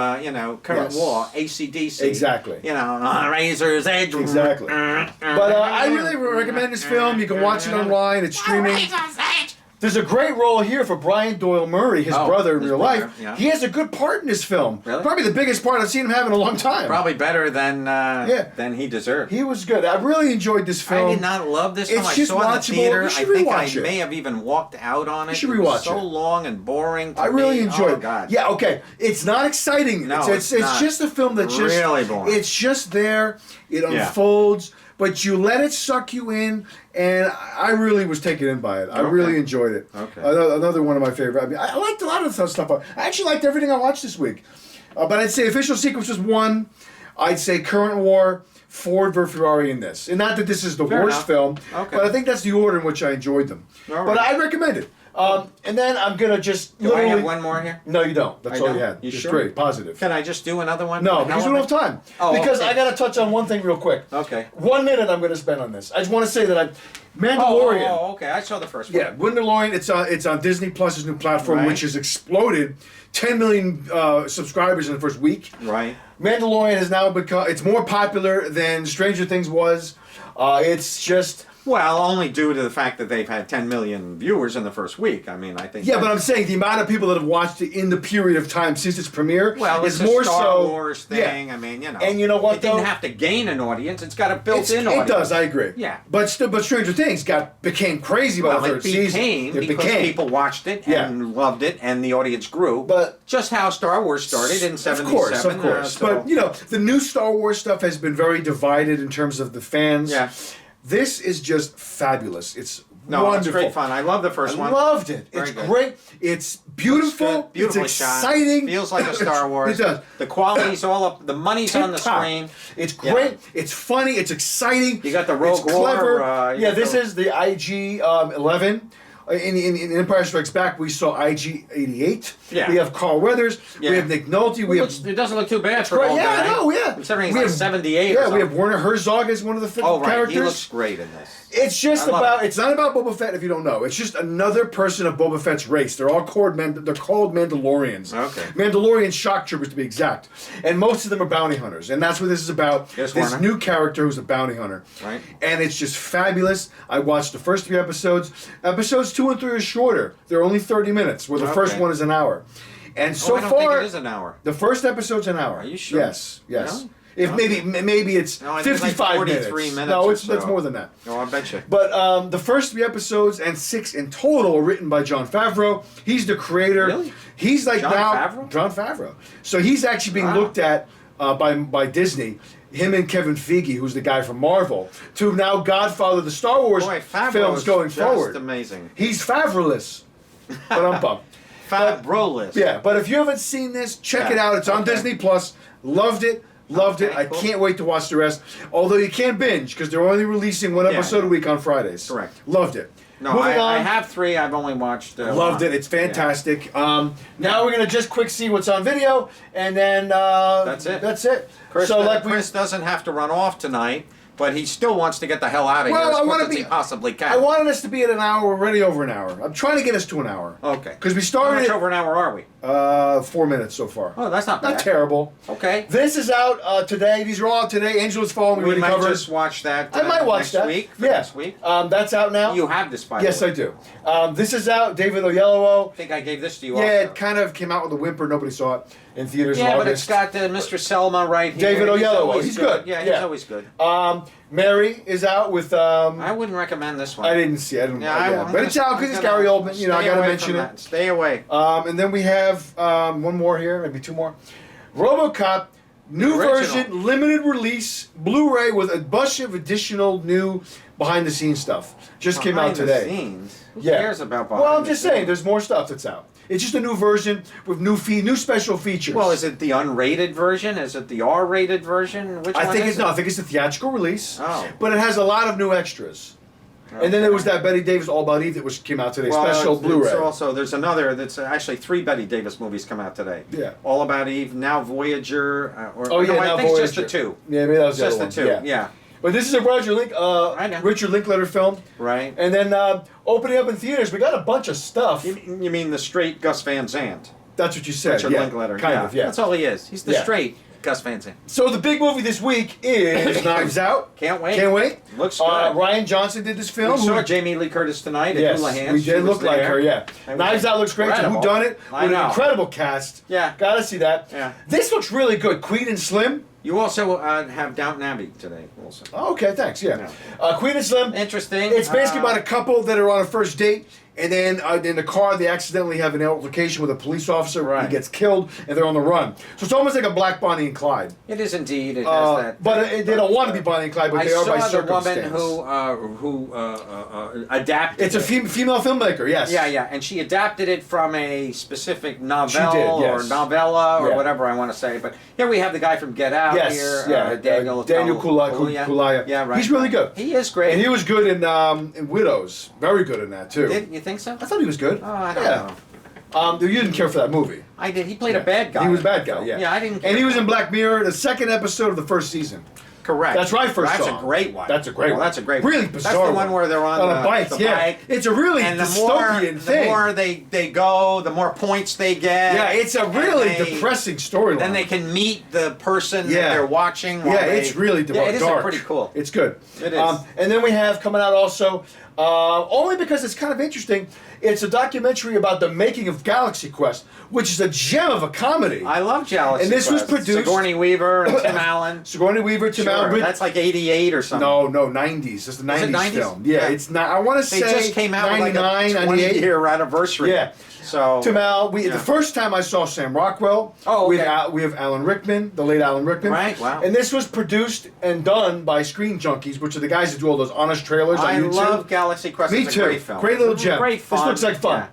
current Yes. war, AC/DC. Exactly. You know, on Razor's Edge. Exactly. But I really recommend this film. You can watch it online. It's streaming. There's a great role here for Brian Doyle Murray, his brother in his real brother, life. yeah. He has a good part in this film. Really? Probably the biggest part I've seen him have in a long time. Probably better than he deserved. He was good. I really enjoyed this film. I did not love this film. It's I just saw it in the watchable. theater. You I should think I rewatch it. may have even walked out on it. You should It was rewatch so it. long and boring to I really me. enjoyed Oh, it. God. Yeah, okay. It's not exciting. No, it's not. just a film that just Really boring. It's just there. It Yeah. unfolds, but you let it suck you in, and I really was taken in by it. I Okay. really enjoyed it. Okay. Another one of my favorite. I mean, I liked a lot of the stuff. I actually liked everything I watched this week. But I'd say Official Sequence was one. I'd say Current War, Ford versus Ferrari in this. And not that this is the Fair worst enough. film, Okay. but I think that's the order in which I enjoyed them. All But right. I recommend it. And then I'm going to just Do I literally... have one more here? No, you don't. That's I all don't? you had. You Just sure? great, positive. Can I just do another one? No, How because we am don't have time. Oh, because okay. I got to touch on one thing real quick. Okay. 1 minute I'm going to spend on this. I just want to say that Mandalorian. Oh, okay. I saw the first one. Yeah, Mandalorian. It's on Disney Plus's new platform, Right. which has exploded, 10 million subscribers in the first week. Right. Mandalorian has now become. It's more popular than Stranger Things was. It's just. Well, only due to the fact that they've had 10 million viewers in the first week. I mean, I think. Yeah, but I'm saying the amount of people that have watched it in the period of time since its premiere Well, it's is a more Star so. Wars thing. I mean, you know. And you know what, It didn't though? have to gain an audience. It's got a built-in It audience. does, I agree. Yeah. But Stranger Things became crazy by Well, the it third season. became because people watched it and loved it, and the audience grew. But just how Star Wars started in '77. Of course. But you know, the new Star Wars stuff has been very divided in terms of the fans. Yeah. This is just fabulous. It's No, wonderful. it's great fun. I love the first I one. loved it. Very It's good. great. It's beautiful. Beautifully it's shot. exciting. Feels like a Star Wars. It does. The quality's all up. The money's on the Tip-top. screen. It's Yeah. great. It's funny. It's exciting. You got the Rogue it's clever. War, you yeah, got this the- is the IG 11. In Empire Strikes Back, we saw IG 88. Yeah. We have Carl Weathers. Yeah. We have Nick Nolte. We have. It doesn't look too bad for Right, all yeah, that. I know, yeah. Considering he's We like have- 78 or Yeah, we something. have Werner Herzog as one of the Oh, right. characters. He looks great in this. It's just I love about. it. It's not about Boba Fett if you don't know. It's just another person of Boba Fett's race. They're all called They're called Mandalorians. Okay. Mandalorian shock troopers to be exact, and most of them are bounty hunters, and that's what this is about. Yes, this Warner. new character who's a bounty hunter. Right. And it's just fabulous. I watched the first 3 episodes. Episodes 2 and 3 are shorter. They're only 30 minutes, where the first Okay. one is an hour. And so I don't far, think it is an hour. the first episode's an hour. Are you sure? Yes. Yes. Really? If Okay. maybe it's No, I think it's like 55 43 minutes No, or it's so. that's more than that. Oh, I bet you. But the first 3 episodes and 6 in total are written by Jon Favreau. He's the creator. Really? He's like Jon now Favreau? Jon Favreau. So he's actually being Wow. looked at by Disney. Him and Kevin Feige, who's the guy from Marvel, to now godfather the Star Wars Boy, Favreau films is going just forward. amazing. He's Favreless. But I'm pumped. Favreau list. Yeah, but if you haven't seen this, check it Yeah. out. It's on Okay. Disney Plus. Loved it. Loved it. Okay, I cool. can't wait to watch the rest. Although you can't binge because they're only releasing one Yeah, episode yeah. a week on Fridays. Correct. Loved it. No, Moving I on. have 3. I've only watched. Loved one. it. It's fantastic. Now we're gonna just quick see what's on video, and then That's it. That's it. Chris, so like Chris doesn't have to run off tonight, but he still wants to get the hell out of Well, here I as wanna quick as be- he possibly can. I wanted us to be at an hour. We're already over an hour. I'm trying to get us to an hour. Okay. Because we How started much over an hour are we? 4 minutes so far. Oh, that's not bad. Not terrible. Okay. This is out today. These are all out today. Angela's Fall. We We already might covered. just watch that. I might watch next that. week. For Yeah. Next week. That's out now. You have this, by Yes, the I way. do. This is out. David Oyelowo. I think I gave this to you. Yeah, also. it kind of came out with a whimper. Nobody saw it in theaters in Yeah, August. but it's got Mr. Selma right here. David He's Oyelowo. always He's good. Yeah, Yeah. he's always good. Mary is out with. I wouldn't recommend this one. I didn't see. I didn't. Yeah, Yeah, I'm but it's out because it's Gary Oldman. You know, I stay gotta away mention from it. that. Stay away. And then we have one more here, maybe 2 more. RoboCop, new Original. version, limited release, Blu-ray with a bunch of additional new behind-the-scenes stuff. Just came out Behind the today. scenes? Who Yeah. cares about behind Well, I'm the just scenes? saying, there's more stuff that's out. It's just a new version with new special features. Well, is it the unrated version? Is it the R-rated version? Which I one think is it's it? no, I think it's the theatrical release. Oh. But it has a lot of new extras. And then there was that Betty Davis All About Eve that came out today, special it's Blu-ray. Also, there's another that's actually 3 Betty Davis movies come out today. Yeah. All About Eve, Now Voyager, or Oh yeah, no, I now think Voyager. it's just the 2. Yeah, maybe that was It's just the the other 2. one. Yeah. But this is a I know. Richard Linklater film. Right. And then opening up in theaters, we got a bunch of stuff. You mean the straight Gus Van Sant? That's what you said. Richard yeah. Linklater. Kind of, yeah. That's all he is. He's the Yeah. straight Gus Van Sant. So the big movie this week is Knives Out. Can't wait. Can't wait. Looks good. Ryan Johnson did this film. We saw Jamie Lee Curtis tonight at Yes, Houlihan's. we She did was look like there. her, yeah. It was Knives Out looks great. incredible. Who done it? I With an know. incredible cast. Yeah. Gotta see that. Yeah. This looks really good. Queen and Slim. You also have Downton Abbey today, also. Oh, okay, thanks. Yeah. Queen and Slim. Interesting. It's basically about a couple that are on a first date, and then in the car they accidentally have an altercation with a police officer. Right. He gets killed, and they're on the run. So it's almost like a Black Bonnie and Clyde. It is indeed. It has that. But they don't want to be Bonnie and Clyde, but I they are saw by the woman circumstance. who adapted. It's a female filmmaker, yes. Yeah, yeah, and she adapted it from a specific novel did, or yes. novella or Yeah. whatever I want to say. But here we have the guy from Get Out. Yes, here, yeah, Daniel Kaluuya. Yeah, right. He's really good. He is great. And he was good in Widows. Very good in that too. Did you think so? I thought he was good. Oh, I don't yeah. know. You didn't care for that movie. I did. He played a bad guy. He was a bad guy. Yeah. Yeah, I didn't. And he care was for in him. Black Mirror, the second episode of the first season. Correct. That's right, first That's song. a great one. That's a great Well, one. That's a great Really one. bizarre That's the one where they're on a bike. the Yeah. bike. It's a really And the dystopian thing. more they go, the more points they get. Yeah, it's a And really depressing storyline. Then they can meet the person Yeah. that they're watching. While Yeah, they, it's really yeah, it is dark. pretty cool. It's good. It is. And then we have coming out also, only because it's kind of interesting, it's a documentary about the making of Galaxy Quest, which is a gem of a comedy. I love Jealousy. And this was Quest. produced- Sigourney Weaver and Tim Allen. Sigourney Weaver, Tim Sure, Allen. that's like '88 or something. No, 90s. It's the Was 90s, it 90s? film. Yeah, Yeah. it's not. I want to They say just came out with like 99, a 98. 20-year anniversary. Yeah. So Tim Allen. yeah. The first time I saw Sam Rockwell. Oh, we okay. have Alan Rickman, the late Alan Rickman. Right, wow. And this was produced and done by Screen Junkies, which are the guys that do all those honest trailers I on YouTube. love Galaxy Quest. Me It's too. a great film. Great little It's gem. Great fun. This looks like fun. Yeah.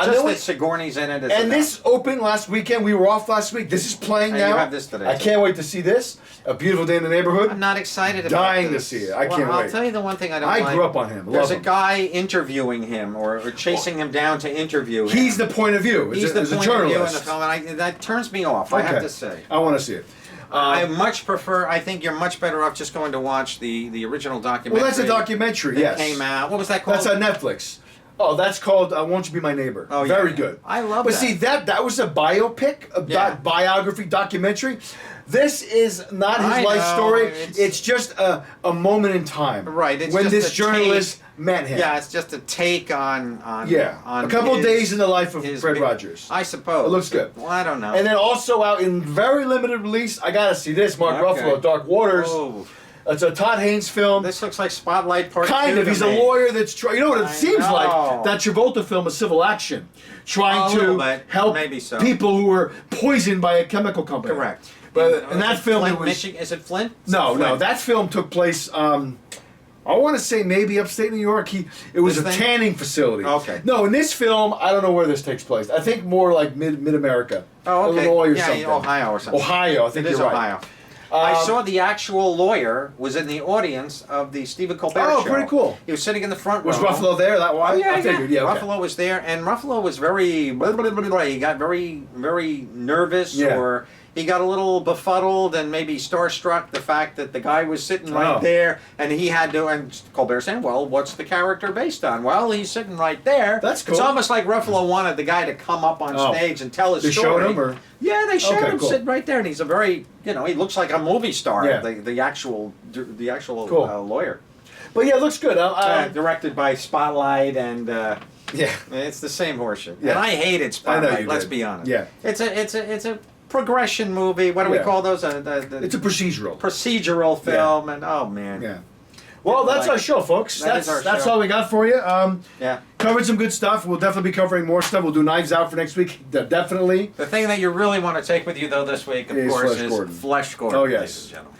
Then Just we- that Sigourney's in it. Is and enough. this opened last weekend. We were off last week. This is playing And now. you have this today, I too. can't wait to see this. A Beautiful Day in the Neighborhood. I'm not excited about Dying to this. see it. I can't I'll wait. tell you the one thing I don't I like. grew up on him. There's Love a him. guy interviewing him or chasing him down to interview him. He's the point of view. He's as the a point of view in the journalist. film, and that turns me off. I have Okay. to say. I want to see it. I much prefer. I think you're much better off just going to watch the original documentary. Well, that's a documentary. that Yes. came out. What was that called? That's on Netflix. Oh, that's called Won't You Be My Neighbor. Oh, yeah. Very good. I love But that. see, that was a biopic, a Yeah. biography documentary. This is not his I life know, story. it's- It's just a moment in time. Right, it's when just this a journalist met him. Yeah, it's just a take on Yeah. on a couple of his- days in the life of his Fred big- Rogers. I suppose It looks good. Well, I don't know. And then also out in very limited release, I gotta see this. Mark Okay. Ruffalo, Dark Waters. Oh, It's a Todd Haynes film. this looks like Spotlight Part Kind 2 of. to He's a me. lawyer that's trying. You know what it I seems know. like? That Travolta film, A Civil Action, trying A little to bit, help maybe so. people who were poisoned by a chemical company. Correct. But in Is that it film, Flint, it was Michigan? Is it Flint? no, Flint. no. That film took place. I want to say maybe upstate New York. It was This a thing? tanning facility. Okay. No, in this film, I don't know where this takes place. I think more like mid America. Oh, okay. Illinois or Yeah, something. Ohio or something. Ohio. I think It is you're right. Ohio. I saw the actual lawyer was in the audience of the Stephen Colbert show. Oh, pretty cool. He was sitting in the front row. Was Ruffalo there? That why? Oh, yeah, I figured. Yeah, okay. Ruffalo was there, and Ruffalo was very. Blah, blah, blah, blah. He got very, very nervous, Yeah. or he got a little befuddled and maybe starstruck the fact that the guy was sitting right there, and he had to. And Colbert saying, "Well, what's the character based on?" Well, he's sitting right there. That's cool. It's almost like Ruffalo wanted the guy to come up on stage and tell his They story. showed him, or Yeah, they showed him cool. sitting right there, and he's a very, he looks like a movie star. Yeah. The actual Cool. lawyer. but yeah, it looks good. Directed by Spotlight, and Yeah. it's the same horseshit. Yeah. And I hated I know Spotlight. you Let's did. be honest. Yeah. It's a progression movie. What do we Yeah. call those? It's a procedural. Procedural film, and oh man. Yeah. Well, that's our show, folks. That is our That's show. all we got for you. Yeah. Covered some good stuff. We'll definitely be covering more stuff. We'll do Knives Out for next week. Definitely. The thing that you really want to take with you, though, this week, of Is course, Flesh is Gordon. Flesh Gordon. Oh, ladies yes. and gentlemen.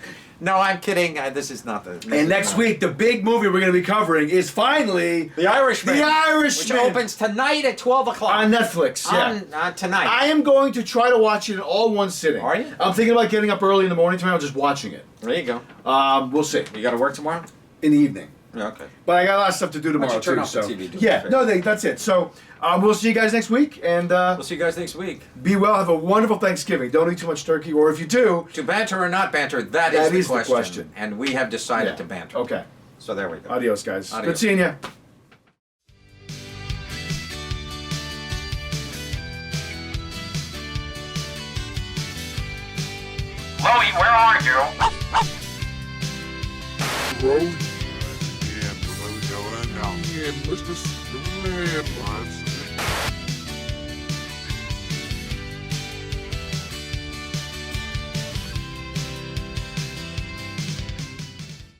No, I'm kidding. This is not the. And next week, the big movie we're going to be covering is finally The Irishman. The Irishman. Which opens tonight at 12 o'clock. on Netflix. Yeah. On tonight. I am going to try to watch it in all one sitting. Are you? I'm thinking about getting up early in the morning tomorrow and just watching it. There you go. We'll see. You got to work tomorrow? In the evening. Yeah, okay. But I got a lot of stuff to do tomorrow, don't you turn too. off So. the TV, do me a Yeah, favor. no, that's it. So we'll see you guys next week. And We'll see you guys next week. be well. Have a wonderful Thanksgiving. Don't eat too much turkey. Or if you do, To banter or not banter, that That is is the question. And we have decided Yeah. to banter. okay. So there we go. Adios, guys. Adios. Good seeing you. Chloe, where are you? Road. Yeah, brother, going on. Yeah, Mr. Superman,